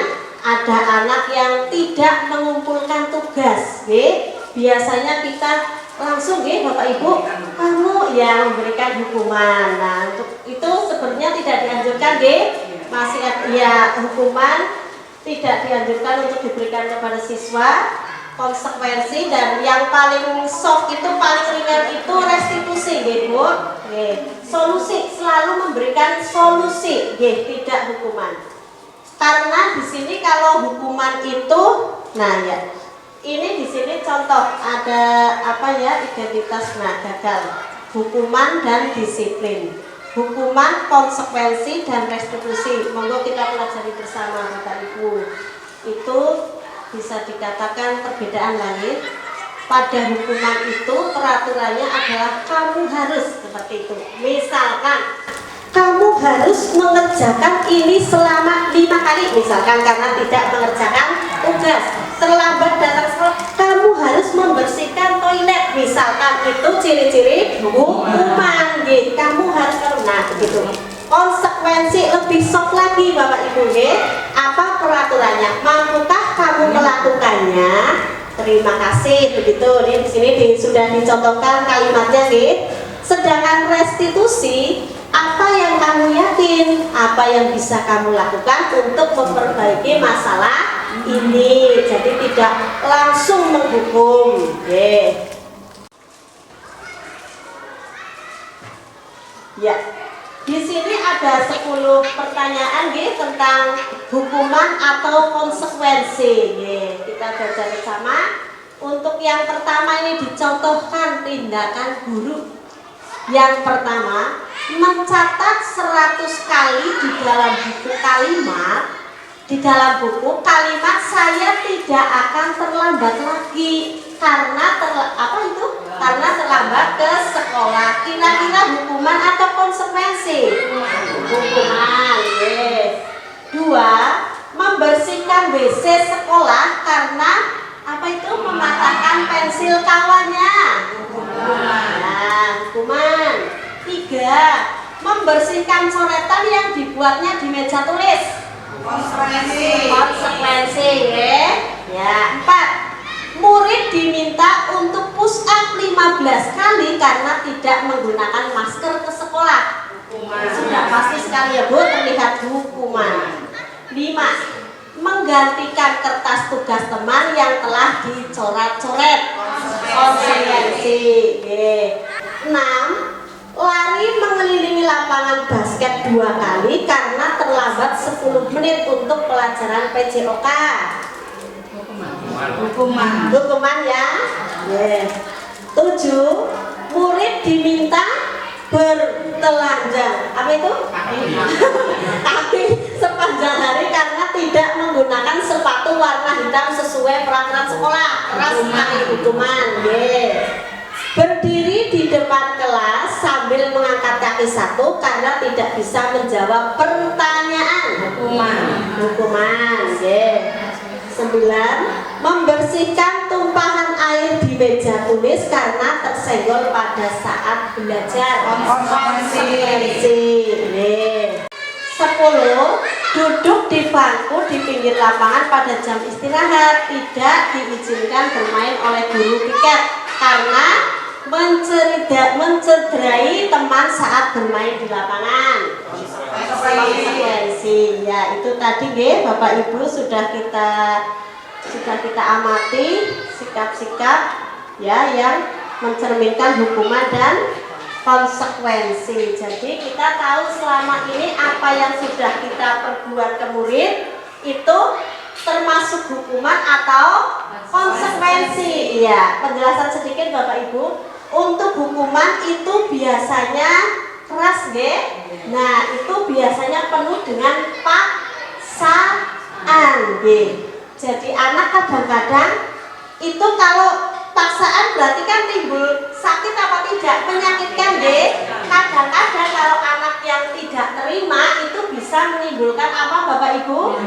ada anak yang tidak mengumpulkan tugas, biasanya kita langsung Bapak Ibu, kamu yang memberikan hukuman. Nah, untuk itu sebenarnya tidak dianjurkan masih hukuman tidak dianjurkan untuk diberikan kepada siswa. Konsekuensi dan yang paling soft itu, paling ringan itu restitusi Bu. Solusi, selalu memberikan solusi tidak hukuman. Karena di sini kalau hukuman itu, ini di sini contoh ada identitas gagal, hukuman dan disiplin, hukuman, konsekuensi dan restitusi. Monggo kita pelajari bersama Bapak Ibu. Itu bisa dikatakan perbedaan langit. Pada hukuman itu peraturannya adalah kamu harus seperti itu. Misalkan kamu harus mengerjakan ini selama 5 kali, misalkan karena tidak mengerjakan tugas, terlambat datang sekolah, kamu harus membersihkan toilet, misalkan itu ciri-ciri hukuman. Kamu harus begitu. Konsekuensi lebih soft lagi Bapak Ibu, apa peraturannya? Mampukah kamu melakukannya? Terima kasih, begitu. Di sini sudah dicontohkan kalimatnya, Sedangkan restitusi, apa yang kamu yakin, apa yang bisa kamu lakukan untuk memperbaiki masalah ini. Jadi tidak langsung menghukum. Ya. Di sini ada 10 pertanyaan tentang hukuman atau konsekuensi. Kita baca bersama. Untuk yang pertama ini dicontohkan tindakan guru. Yang pertama, mencatat 100 kali di dalam buku kalimat. Di dalam buku kalimat saya tidak akan terlambat lagi karena karena terlambat ke sekolah. Kira-kira hukuman atau konsekuensi? Hukuman. 2. Membersihkan WC sekolah karena mematahkan pensil kawannya. Hukuman. 3. Membersihkan coretan yang dibuatnya di meja tulis. Konsekuensi. 4. Murid diminta untuk push up 15 kali karena tidak menggunakan masker ke sekolah. Sudah pasti sekali Bu, terlihat hukuman. 5. Menggantikan kertas tugas teman yang telah dicoret-coret. Konsekuensi. 6. Lari mengelilingi lapangan basket 2 kali karena terlambat 10 menit untuk pelajaran PJOK. Hukuman ya. 7. Murid diminta bertelanjang kaki sepanjang hari karena tidak menggunakan sepatu warna hitam sesuai peraturan sekolah. Keras sekali hukuman. Berdiri di depan kelas sambil mengangkat kaki 1 karena tidak bisa menjawab pertanyaan. Hukuman. 9. Membersihkan tumpahan air di meja tulis karena tersenggol pada saat belajar. Konsekuensi. 10. Duduk di bangku di pinggir lapangan pada jam istirahat, tidak diizinkan bermain oleh guru piket karena mencederai teman saat bermain di lapangan. Konsekuensi. Ya, itu tadi Bapak Ibu sudah kita amati sikap-sikap yang mencerminkan hukuman dan konsekuensi. Jadi kita tahu selama ini apa yang sudah kita perbuat ke murid itu termasuk hukuman atau konsekuensi. Iya, penjelasan sedikit Bapak Ibu. Untuk hukuman itu biasanya keras, nggih. Nah, itu biasanya penuh dengan paksaan, nggih. Jadi anak kadang-kadang itu kalau paksaan berarti kan timbul sakit apa tidak, menyakitkan, nggih. Kadang-kadang kalau anak yang tidak terima itu bisa menimbulkan apa Bapak Ibu?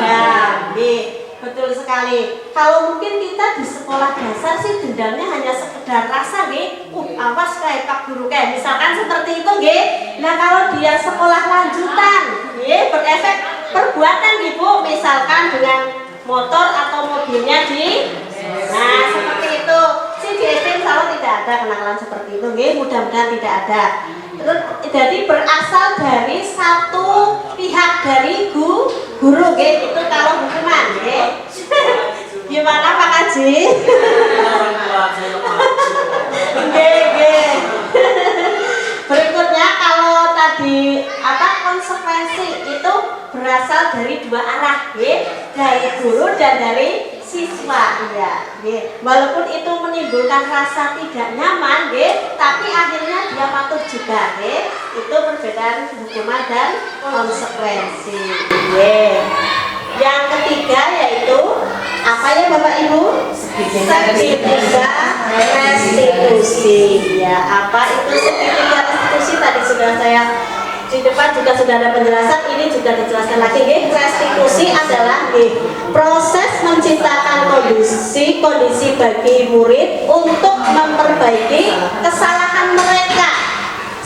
Ya, nggih. Betul sekali. Kalau mungkin kita di sekolah dasar sih dendamnya hanya sekedar rasa, nggih. Awas kayak Pak Guru kayak misalkan seperti itu, nggih. Nah, kalau dia sekolah lanjutan, nggih, berefek perbuatan, Ibu, misalkan dengan motor atau mobilnya nah, seperti itu. Si di SD insya tidak ada kenakalan seperti itu, nggih. Mudah-mudahan tidak ada. Terus jadi berasal dari satu pihak dari guru, nggih. Itu kalau hukuman, nggih. Gimana Pak Haji? Nggih. Berikutnya kalau tadi konsekuensi itu berasal dari dua arah, nggih. Dari guru dan dari siswa, ya, nggih. Walaupun itu menimbulkan rasa tidak nyaman, nggih, tapi akhirnya dia patuh juga, nggih. Itu perbedaan hukuman dan konsekuensi, nggih. Yang ketiga yaitu apa ya Bapak Ibu? Segitiga restitusi. Ya, apa itu segitiga restitusi? Tadi sudah saya di depan juga sudah ada penjelasan, ini juga dijelaskan lagi, nggih. Restitusi adalah, nggih, proses menciptakan kondisi bagi murid untuk memperbaiki kesalahan mereka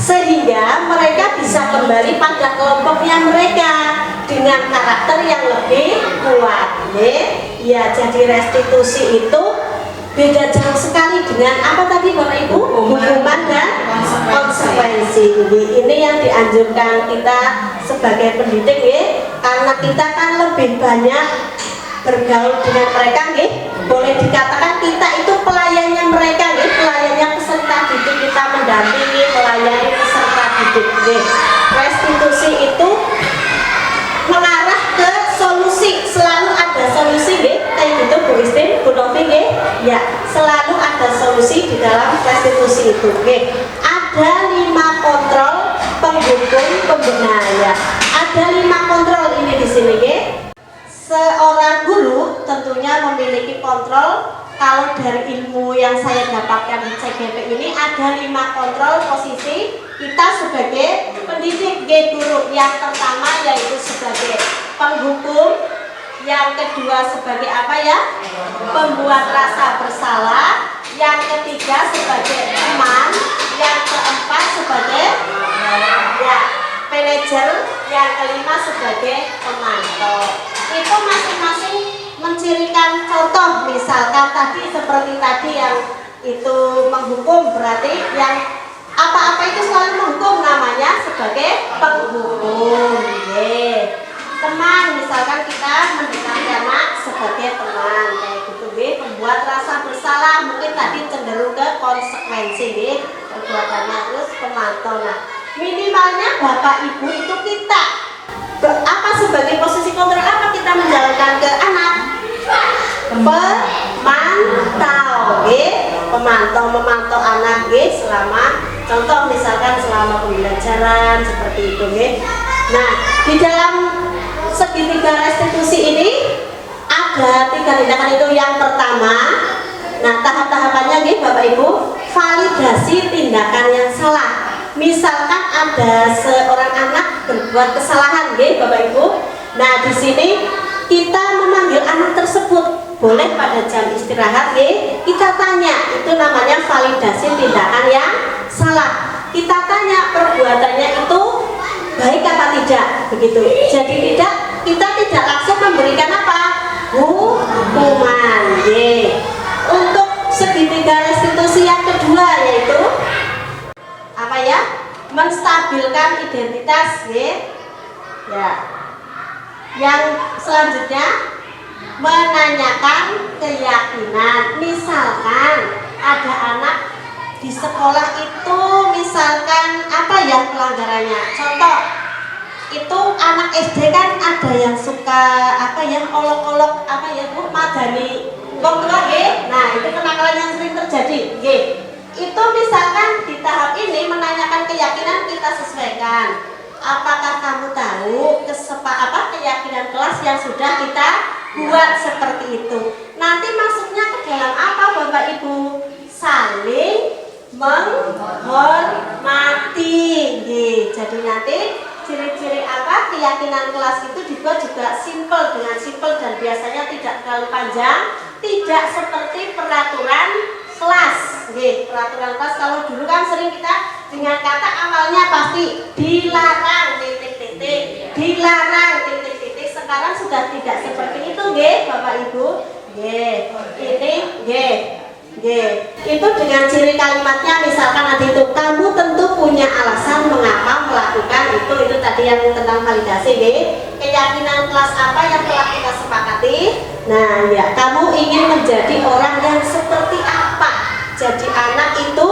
sehingga mereka bisa kembali pada kelompoknya mereka dengan karakter yang lebih kuat, nggih. Ya, jadi restitusi itu beda jauh sekali dengan apa tadi Bapak Ibu? Hukuman dan konsekuensi. Ini yang dianjurkan kita sebagai pendidik, nggih, karena kita kan lebih banyak bergaul dengan mereka, nggih. Boleh dikatakan kita itu pelayannya mereka, nggih, pelayannya peserta didik, kita mendampingi, melayani peserta didik, nggih. Restitusi itu mengarah ke solusi, selalu ada solusi, nggih. Kayak gitu Bu Istin, Bu Novi, nggih. Ya, selalu ada solusi di dalam restitusi itu, nggih. Ada 5 kontrol penghukum pembina, ya. Ada 5 kontrol ini di sini, nggih. Seorang guru tentunya memiliki kontrol. Kalau dari ilmu yang saya dapatkan di CGP ini ada 5 kontrol posisi kita sebagai pendidik, guru. Yang pertama yaitu sebagai penghukum, yang kedua sebagai apa ya? Pembuat rasa bersalah, yang ketiga sebagai teman, yang keempat sebagai ya manajer, yang kelima sebagai pemantau. Itu masing-masing mencirikan contoh, misalkan tadi seperti tadi yang itu menghukum, berarti yang apa-apa itu selalu menghukum, namanya sebagai penghukum, nggih. Teman, misalkan kita mendekati anak sebagai teman, kayak gitu, nggih. Membuat rasa bersalah, mungkin tadi cenderung ke konsekuensi, nggih, perbuatannya. Terus pemantau. Nah, minimalnya Bapak Ibu itu kita apa sebagai posisi kontrol apa kita menjalankan ke anak? Pemantau, nggih. Memantau anak, nggih, selama contoh misalkan selama pembelajaran seperti itu, nggih. Nah, di dalam segitiga restitusi ini ada 3 tindakan itu. Yang pertama, nah tahap-tahapannya, nggih, Bapak Ibu, validasi tindakan yang salah. Misalkan ada seorang anak berbuat kesalahan, nggih, Bapak Ibu. Nah, di sini kita memanggil anak tersebut, boleh pada jam istirahat, nggih. Kita tanya, itu namanya validasi tindakan yang salah. Kita tanya perbuatannya itu baik apa tidak, begitu. Jadi kita tidak langsung memberikan apa? Hukuman, nggih. Untuk segitiga restitusi yang kedua yaitu apa ya? Menstabilkan identitas, nggih. Ya. Yang selanjutnya menanyakan keyakinan. Misalkan ada anak di sekolah itu misalkan apa ya pelanggarannya? Contoh, itu anak SD kan ada yang suka apa ya, olok-olok apa ya Bu, madani wong tua nggih. Nah, itu kenakalan yang sering terjadi nggih. Itu misalkan di tahap ini menanyakan keyakinan, kita sesuaikan. Apakah kamu tahu keyakinan kelas yang sudah kita buat seperti itu? Nanti masuknya ke dalam apa Bapak Ibu? Saling menghormati. Jadi nanti ciri-ciri apa keyakinan kelas itu dibuat juga simple, dengan simple dan biasanya tidak terlalu panjang, tidak seperti peraturan kelas. Peraturan kelas kalau dulu kan sering kita dengan kata awalnya pasti dilarang titik-titik, dilarang titik-titik. Sekarang sudah tidak seperti itu Bapak Ibu. Itu dengan ciri kalimatnya, misalkan nanti itu kamu tentu punya alasan mengapa melakukan itu tadi yang tentang validasi keyakinan kelas apa yang telah kita sepakati. Nah ya, kamu ingin menjadi orang yang seperti apa? Jadi anak itu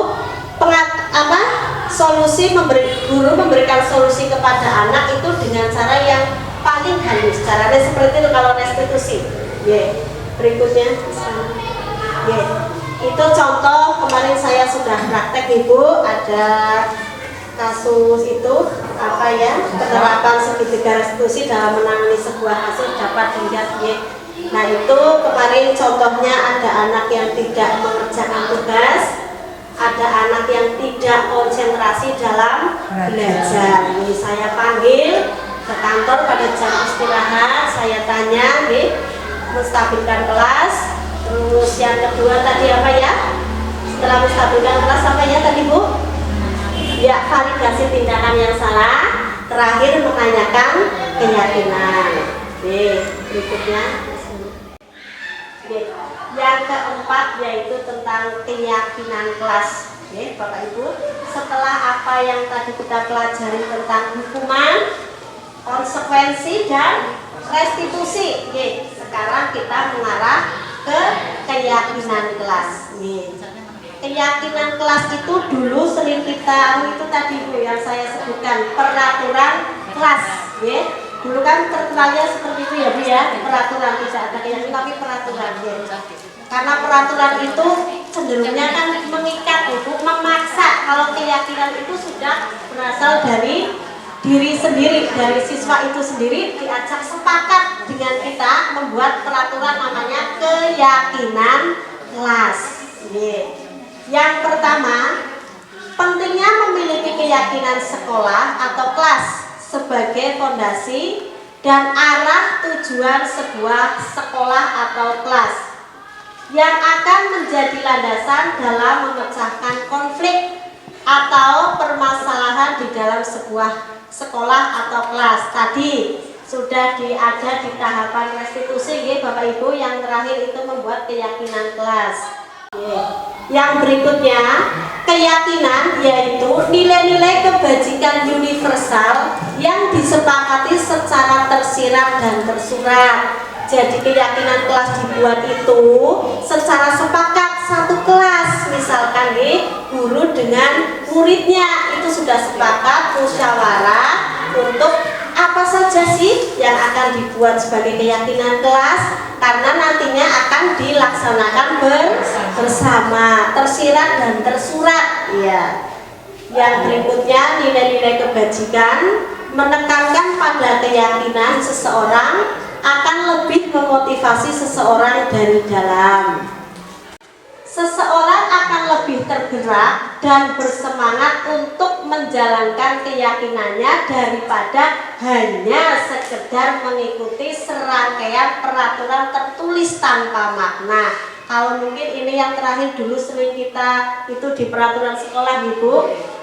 guru memberikan solusi kepada anak itu dengan cara yang paling halus. Caranya seperti itu kalau restitusi. Berikutnya itu contoh kemarin saya sudah praktek Ibu, ada kasus itu apa ya, penerapan segitiga restitusi dalam menangani sebuah kasus dapat dilihat. Nah itu kemarin contohnya ada anak yang tidak mengerjakan tugas, ada anak yang tidak konsentrasi dalam belajar. Ini saya panggil ke kantor pada jam istirahat, saya tanya menstabilkan kelas. Terus yang kedua tadi apa ya? Setelah menstabilkan kelas apa ya tadi Bu? Ya, validasi tindakan yang salah. Terakhir menanyakan keyakinan. Berikutnya. Yang keempat yaitu tentang keyakinan kelas. Bapak Ibu, setelah apa yang tadi kita pelajari tentang hukuman, konsekuensi dan restitusi. Sekarang kita mengarah ke keyakinan kelas. Keyakinan kelas itu dulu sering kita itu tadi Bu yang saya sebutkan, peraturan kelas. Dulu kan terkenalnya seperti itu ya Bu ya, peraturan, tidak ada keyakinan tapi peraturan. Karena peraturan itu cenderungnya kan mengikat Bu, memaksa. Kalau keyakinan itu sudah berasal dari diri sendiri, dari siswa itu sendiri, diajak sepakat dengan kita membuat peraturan namanya keyakinan kelas. Yang pertama, pentingnya memiliki keyakinan sekolah atau kelas sebagai fondasi dan arah tujuan sebuah sekolah atau kelas yang akan menjadi landasan dalam memecahkan konflik atau permasalahan di dalam sebuah sekolah atau kelas. Tadi sudah ada di tahapan restitusi Bapak Ibu, yang terakhir itu membuat keyakinan kelas. Yang berikutnya, keyakinan yaitu nilai-nilai kebajikan universal yang disepakati secara tersirat dan tersurat. Jadi keyakinan kelas dibuat itu secara sepakat satu kelas, misalkan guru dengan muridnya itu sudah sepakat musyawarah untuk apa saja sih yang akan dibuat sebagai keyakinan kelas, karena nantinya akan dilaksanakan bersama, tersirat dan tersurat. Yang berikutnya, nilai-nilai kebajikan menekankan pada keyakinan seseorang akan lebih memotivasi seseorang dari dalam. Seseorang akan lebih tergerak dan bersemangat untuk menjalankan keyakinannya daripada hanya sekedar mengikuti serangkaian peraturan tertulis tanpa makna. Kalau mungkin ini yang terakhir dulu sering kita itu di peraturan sekolah Ibu,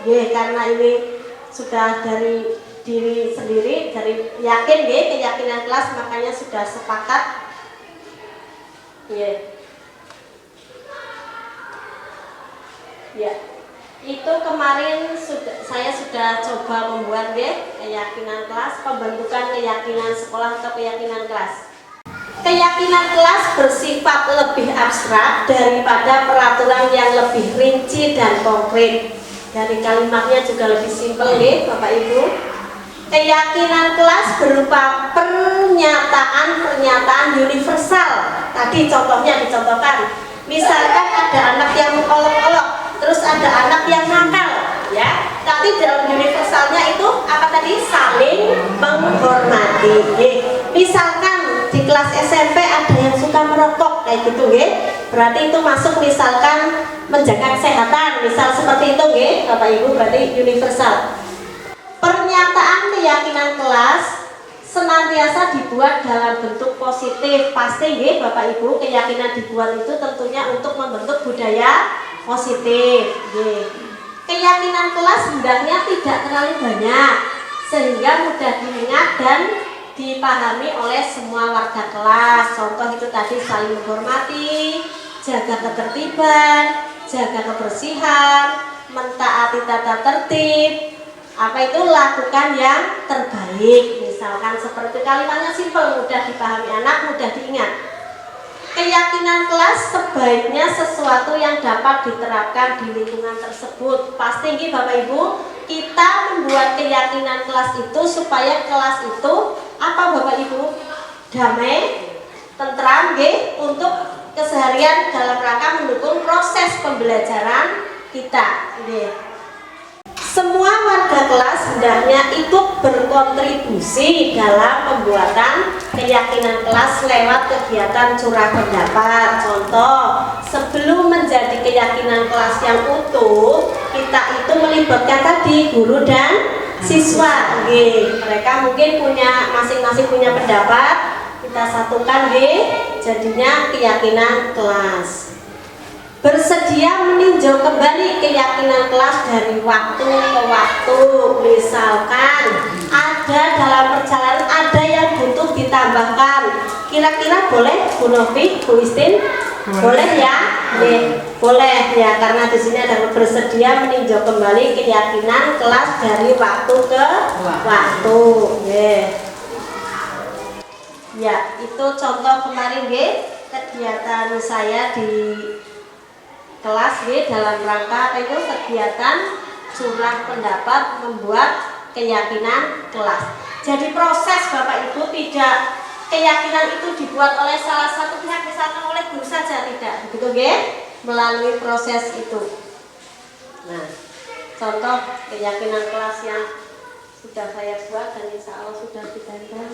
karena ini sudah dari diri sendiri, dari yakin keyakinan kelas, makanya sudah sepakat. Itu kemarin saya sudah coba membuat keyakinan kelas, pembentukan keyakinan sekolah atau keyakinan kelas. Keyakinan kelas bersifat lebih abstrak daripada peraturan yang lebih rinci dan konkret. Dari kalimatnya juga lebih simpel Bapak Ibu. Keyakinan kelas berupa pernyataan universal. Tadi contohnya dicontohkan. Misalkan ada anak yang mengolok-olok, terus ada anak yang nakal, ya. Tapi dalam universalnya itu apa tadi? Saling menghormati. Misalkan di kelas SMP ada yang suka merokok kayak gitu, berarti itu masuk misalkan menjaga kesehatan, misal seperti itu, Bapak Ibu, berarti universal. Pernyataan keyakinan kelas senantiasa dibuat dalam bentuk positif. Pasti Bapak Ibu, keyakinan dibuat itu tentunya untuk membentuk budaya positif. Keyakinan kelas hendaknya tidak terlalu banyak sehingga mudah diingat dan dipahami oleh semua warga kelas. Contoh itu tadi saling menghormati, jaga ketertiban, jaga kebersihan, mentaati tata tertib. Apa itu? Lakukan yang terbaik. Misalkan seperti kalimatnya simpel, mudah dipahami anak, mudah diingat. Keyakinan kelas sebaiknya sesuatu yang dapat diterapkan di lingkungan tersebut. Pasti Bapak Ibu, kita membuat keyakinan kelas itu supaya kelas itu apa Bapak Ibu? Damai, tentram, untuk keseharian dalam rangka mendukung proses pembelajaran kita. Semua warga kelas hendaknya ikut berkontribusi dalam pembuatan keyakinan kelas lewat kegiatan curah pendapat. Contoh, sebelum menjadi keyakinan kelas yang utuh, kita itu melibatkan tadi guru dan siswa. Mereka mungkin punya masing-masing punya pendapat, kita satukan jadinya keyakinan kelas. Bersedia meninjau kembali keyakinan kelas dari waktu ke waktu. Misalkan ada dalam perjalanan ada yang butuh ditambahkan, kira-kira boleh Bu Novi, Bu Istin? Boleh ya? Boleh ya, karena di sini ada bersedia meninjau kembali keyakinan kelas dari waktu ke waktu. Ya, itu contoh kemarin kegiatan saya di kelas dalam rangka itu kegiatan curah pendapat membuat keyakinan kelas. Jadi proses Bapak Ibu, tidak keyakinan itu dibuat oleh salah satu pihak, misalkan oleh guru saja, tidak begitu melalui proses itu. Nah, contoh keyakinan kelas yang sudah saya buat dan insya Allah sudah ditempel.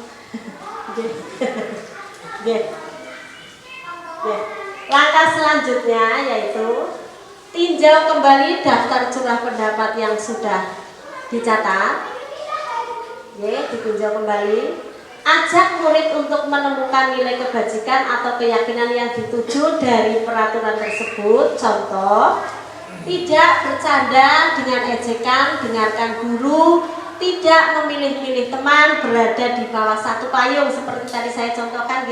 Langkah selanjutnya yaitu tinjau kembali daftar curah pendapat yang sudah dicatat. Ditinjau kembali. Ajak murid untuk menemukan nilai kebajikan atau keyakinan yang dituju dari peraturan tersebut. Contoh, tidak bercanda dengan ejekan, dengarkan guru, tidak memilih-milih teman, berada di bawah satu payung seperti tadi saya contohkan,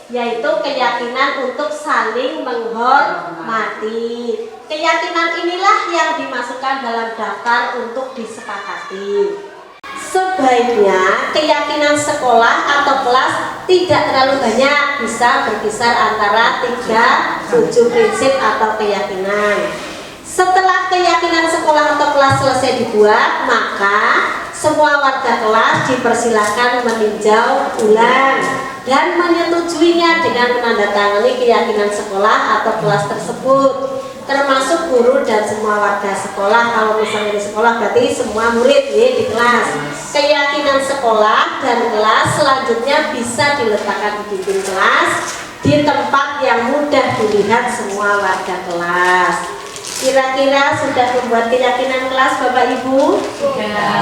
yaitu keyakinan untuk saling menghormati. Keyakinan inilah yang dimasukkan dalam daftar untuk disepakati. Sebaiknya keyakinan sekolah atau kelas tidak terlalu banyak, bisa berkisar antara 3-7 prinsip atau keyakinan. Setelah keyakinan sekolah atau kelas selesai dibuat, maka semua warga kelas dipersilahkan meninjau ulang dan menyetujuinya dengan menandatangani keyakinan sekolah atau kelas tersebut, termasuk guru dan semua warga sekolah. Kalau misalnya di sekolah berarti semua murid di kelas. Keyakinan sekolah dan kelas selanjutnya bisa diletakkan di dinding kelas di tempat yang mudah dilihat semua warga kelas. Kira-kira sudah membuat keyakinan kelas Bapak Ibu?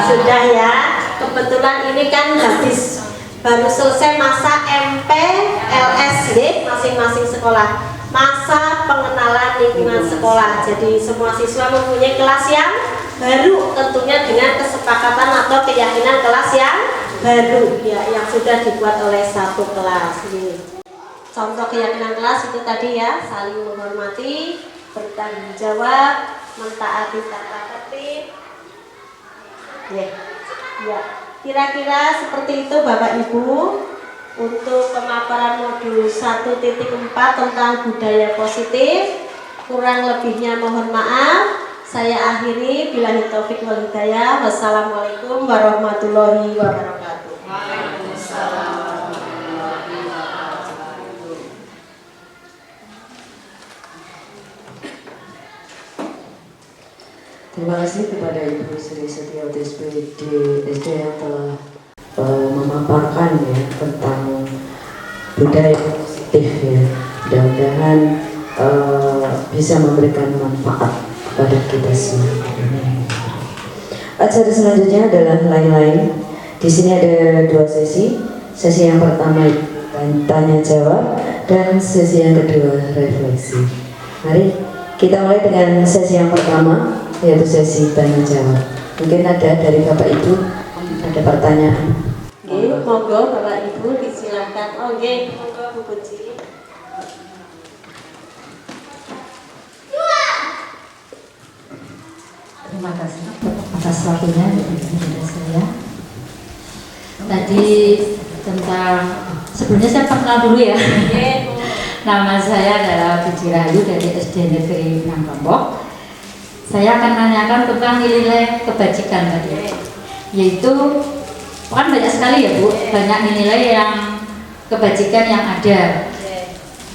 Sudah ya. Kebetulan ini kan habis baru selesai masa MPLS masing-masing sekolah, masa pengenalan lingkungan sekolah. Jadi semua siswa mempunyai kelas yang baru, tentunya dengan kesepakatan atau keyakinan kelas yang baru ya, yang sudah dibuat oleh satu kelas. Contoh keyakinan kelas itu tadi ya, saling menghormati, bertanggung jawab, mentaati tata tertib. Ya, kira-kira seperti itu Bapak Ibu untuk pemaparan modul 1.4 tentang budaya positif. Kurang lebihnya mohon maaf. Saya akhiri, billahi taufik wal hidayah. Wassalamualaikum warahmatullahi wabarakatuh. Terima kasih kepada Ibu Sri Setiawati SPD yang telah memaparkan ya tentang budaya positif ya. Mudah-mudahan bisa memberikan manfaat kepada kita semua. Acara selanjutnya adalah lain-lain. Di sini ada 2 sesi. Sesi yang pertama tanya jawab dan sesi yang kedua refleksi. Mari kita mulai dengan sesi yang pertama, yaitu sesi tanya jawab. Mungkin ada dari Bapak Ibu ada pertanyaan. Monggo Bapak Ibu disilahkan. Monggo Bu Kunci. Terima kasih atas waktunya kepada saya. Tadi tentang sebelumnya saya perkenal dulu ya. Nama saya adalah Puji Rahayu dari SD Negeri 6 Lombok. Saya akan menanyakan tentang nilai kebajikan tadi, yaitu kan banyak sekali ya Bu, banyak nilai yang kebajikan yang ada.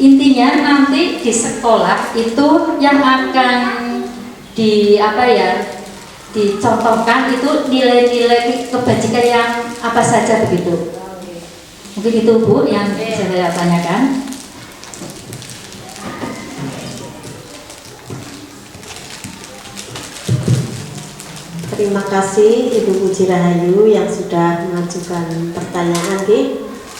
Intinya nanti di sekolah itu yang akan dicontohkan itu nilai-nilai kebajikan yang apa saja begitu. Mungkin itu Bu yang saya tanyakan. Terima kasih Ibu Puji Rahayu yang sudah mengajukan pertanyaan.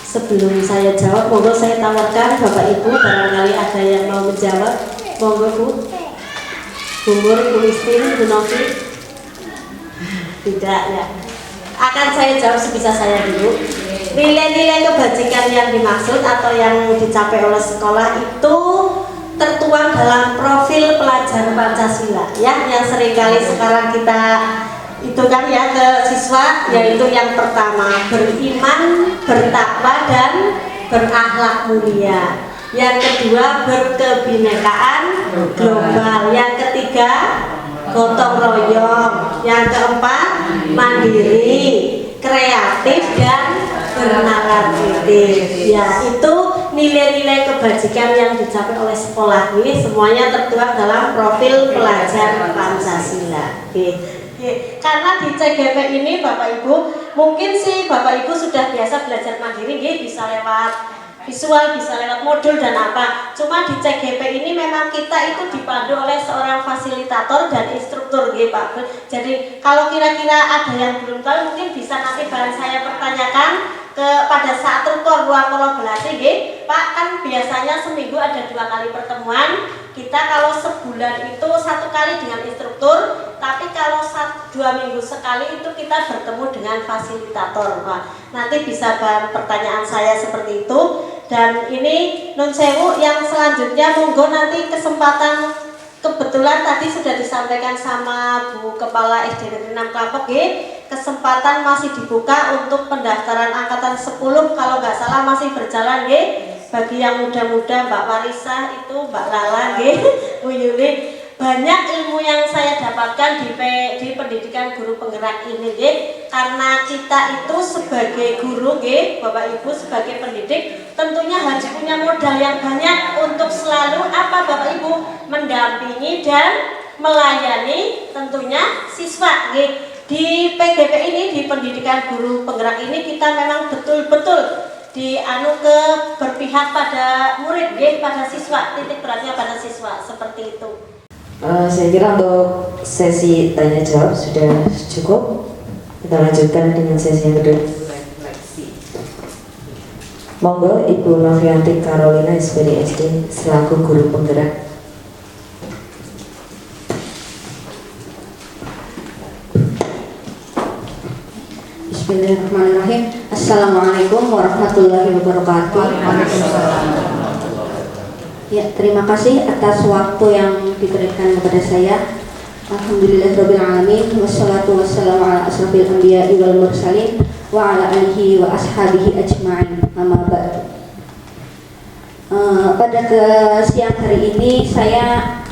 Sebelum saya jawab, monggo saya tawarkan Bapak Ibu barangkali ada yang mau menjawab. Monggo Bu. Bu Nur, Bu Istin, Bu Novi. Tidak ya. Akan saya jawab sebisa saya dulu. Nilai-nilai kebajikan yang dimaksud atau yang dicapai oleh sekolah itu tertuang dalam profil pelajar Pancasila ya, yang seringkali sekarang kita itu kan ya ke siswa, yaitu yang pertama beriman, bertakwa dan berakhlak mulia. Yang kedua berkebinekaan global. Yang ketiga gotong royong. Yang keempat mandiri, kreatif dan bernalar kritis. Ya, itu nilai-nilai kebajikan yang dicapai oleh sekolah ini semuanya tertuang dalam profil pelajar Pancasila. Karena di CGP ini Bapak Ibu, mungkin sih Bapak Ibu sudah biasa belajar mandiri, bisa lewat visual, bisa lewat modul dan apa. Cuma di CGP ini memang kita itu dipandu oleh seorang fasilitator dan instruktur Pak. Jadi kalau kira-kira ada yang belum tahu, mungkin bisa nanti bahan saya pertanyakan pada saat ruang kolaborasi Pak. Kan biasanya seminggu ada 2 kali pertemuan. Kita kalau sebulan itu 1 kali dengan instruktur, tapi kalau 2 minggu sekali itu kita bertemu dengan fasilitator. Nanti bisa bahan pertanyaan saya seperti itu. Dan ini Nun Sewu yang selanjutnya, monggo nanti kesempatan, kebetulan tadi sudah disampaikan sama Bu Kepala SD Negeri 6 Klampok, kesempatan masih dibuka untuk pendaftaran angkatan 10 kalau nggak salah masih berjalan bagi yang muda-muda, Mbak Warisa itu, Mbak Lala Bu Yuli. Banyak ilmu yang saya dapatkan di pendidikan guru penggerak ini karena kita itu sebagai guru Bapak Ibu sebagai pendidik tentunya harus punya modal yang banyak untuk selalu Bapak Ibu mendampingi dan melayani tentunya siswa di PGP ini, di pendidikan guru penggerak ini kita memang betul-betul berpihak pada murid pada siswa, titik beratnya pada siswa, seperti itu. Saya kira untuk sesi tanya jawab sudah cukup. Kita lanjutkan dengan sesi yang kedua. Monggo Ibu Novianti Carolina SPD SD selaku guru penggerak. Bismillahirrahmanirrahim. Assalamualaikum warahmatullahi wabarakatuh. Ya, terima kasih atas waktu yang diberikan kepada saya. Alhamdulillahirabbil alamin, wassalatu wassalamu ala asrofil anbiya'i wal mursalin wa ala alihi wa ashabihi ajma'in. Amma ba'du. Pada siang hari ini saya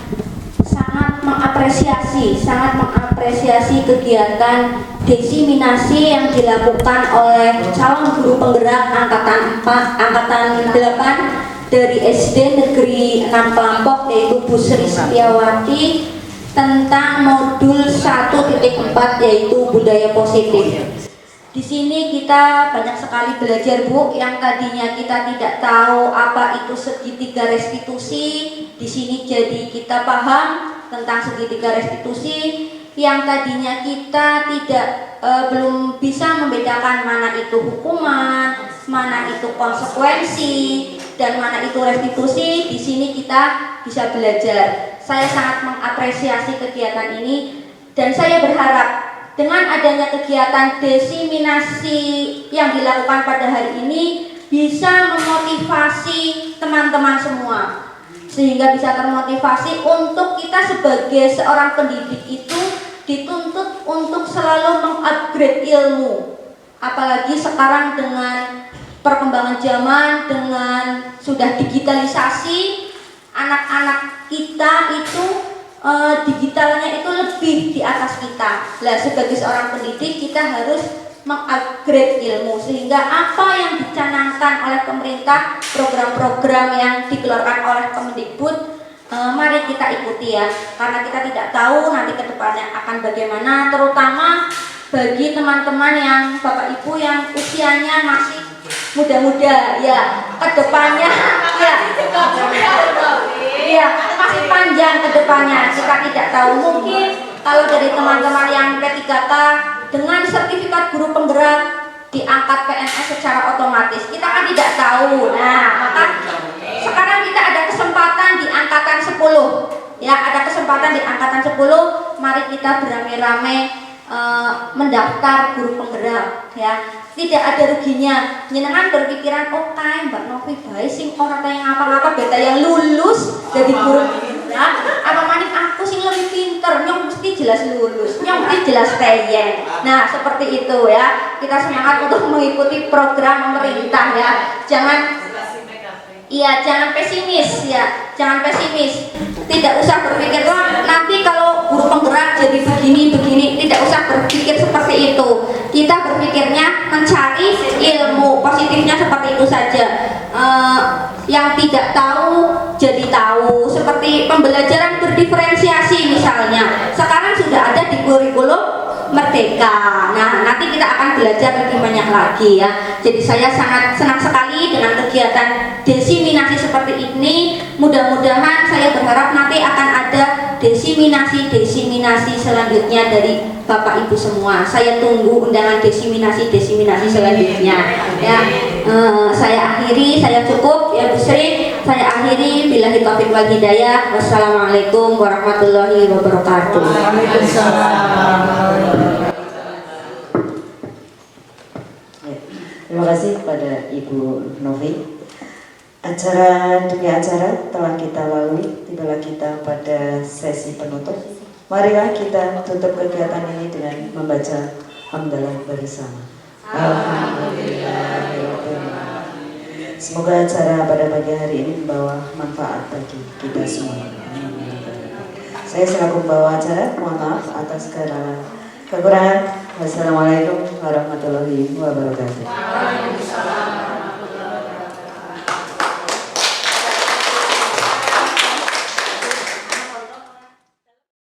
sangat sangat mengapresiasi kegiatan desiminasi yang dilakukan oleh calon guru penggerak angkatan 8 dari SD Negeri 6 Kelampok, yaitu Bu Sri Setiawati, tentang modul 1.4 yaitu budaya positif. Di sini kita banyak sekali belajar, Bu, yang tadinya kita tidak tahu apa itu segitiga restitusi. Di sini jadi kita paham tentang segitiga restitusi, yang tadinya kita belum bisa membedakan mana itu hukuman, mana itu konsekuensi, dan mana itu restitusi. Di sini kita bisa belajar. Saya sangat mengapresiasi kegiatan ini, dan saya berharap dengan adanya kegiatan desiminasi yang dilakukan pada hari ini bisa memotivasi teman-teman semua, sehingga bisa termotivasi untuk kita sebagai seorang pendidik itu dituntut untuk selalu mengupgrade ilmu. Apalagi sekarang dengan perkembangan zaman, dengan sudah digitalisasi, anak-anak kita itu digitalnya itu lebih di atas kita. Nah, sebagai seorang pendidik kita harus mengupgrade ilmu, sehingga apa yang dicanangkan oleh pemerintah, program-program yang dikeluarkan oleh Kemendikbud, mari kita ikuti ya, karena kita tidak tahu nanti kedepannya akan bagaimana, terutama bagi teman-teman yang Bapak Ibu yang usianya masih muda-muda ya, kedepannya ya masih panjang kedepannya, kita tidak tahu. Mungkin kalau dari teman-teman yang P3K dengan sertifikat guru penggerak diangkat PNS secara otomatis, kita kan tidak tahu. Nah, maka sekarang kita ada kesempatan di angkatan 10 ya, ada kesempatan di angkatan 10, mari kita beramai-ramai mendaftar guru penggerak ya. Tidak ada ruginya. Nyenengan berpikiran, oh kae Mbak Novi bae sing ora tau ngapa-ngapa, beta yang lulus jadi guru penggerak, apa maning aku sing lebih pinter, nyong mesti jelas lulus, nyong mesti jelas teyeng. Nah, seperti itu ya. Kita semangat untuk mengikuti program pemerintah ya. Jangan pesimis ya, jangan pesimis. Tidak usah berpikir, wah nanti kalau guru penggerak jadi begini, tidak usah berpikir seperti itu. Kita berpikirnya mencari ilmu, positifnya seperti itu saja. Yang tidak tahu jadi tahu, seperti pembelajaran berdiferensiasi misalnya. Sekarang sudah ada di kurikulum Merdeka. Nah, nanti kita akan belajar lebih banyak lagi ya. Jadi saya sangat senang sekali dengan kegiatan desiminasi seperti ini. Mudah-mudahan saya berharap nanti akan ada desiminasi selanjutnya dari Bapak Ibu semua. Saya tunggu undangan desiminasi selanjutnya ya. Saya akhiri, saya cukup ya Bu Sri. Saya akhiri, billahi taufiq wal hidayah. Wassalamualaikum warahmatullahi wabarakatuh. Terima kasih kepada Ibu Novi. Acara demi acara telah kita lalui, tibalah kita pada sesi penutup. Marilah kita tutup kegiatan ini dengan membaca hamdalah bersama. Alhamdulillah. Semoga acara pada pagi hari ini membawa manfaat bagi kita semua. Saya selaku pembawa acara, mohon maaf atas segala kekurangan. Wassalamualaikum warahmatullahi wabarakatuh.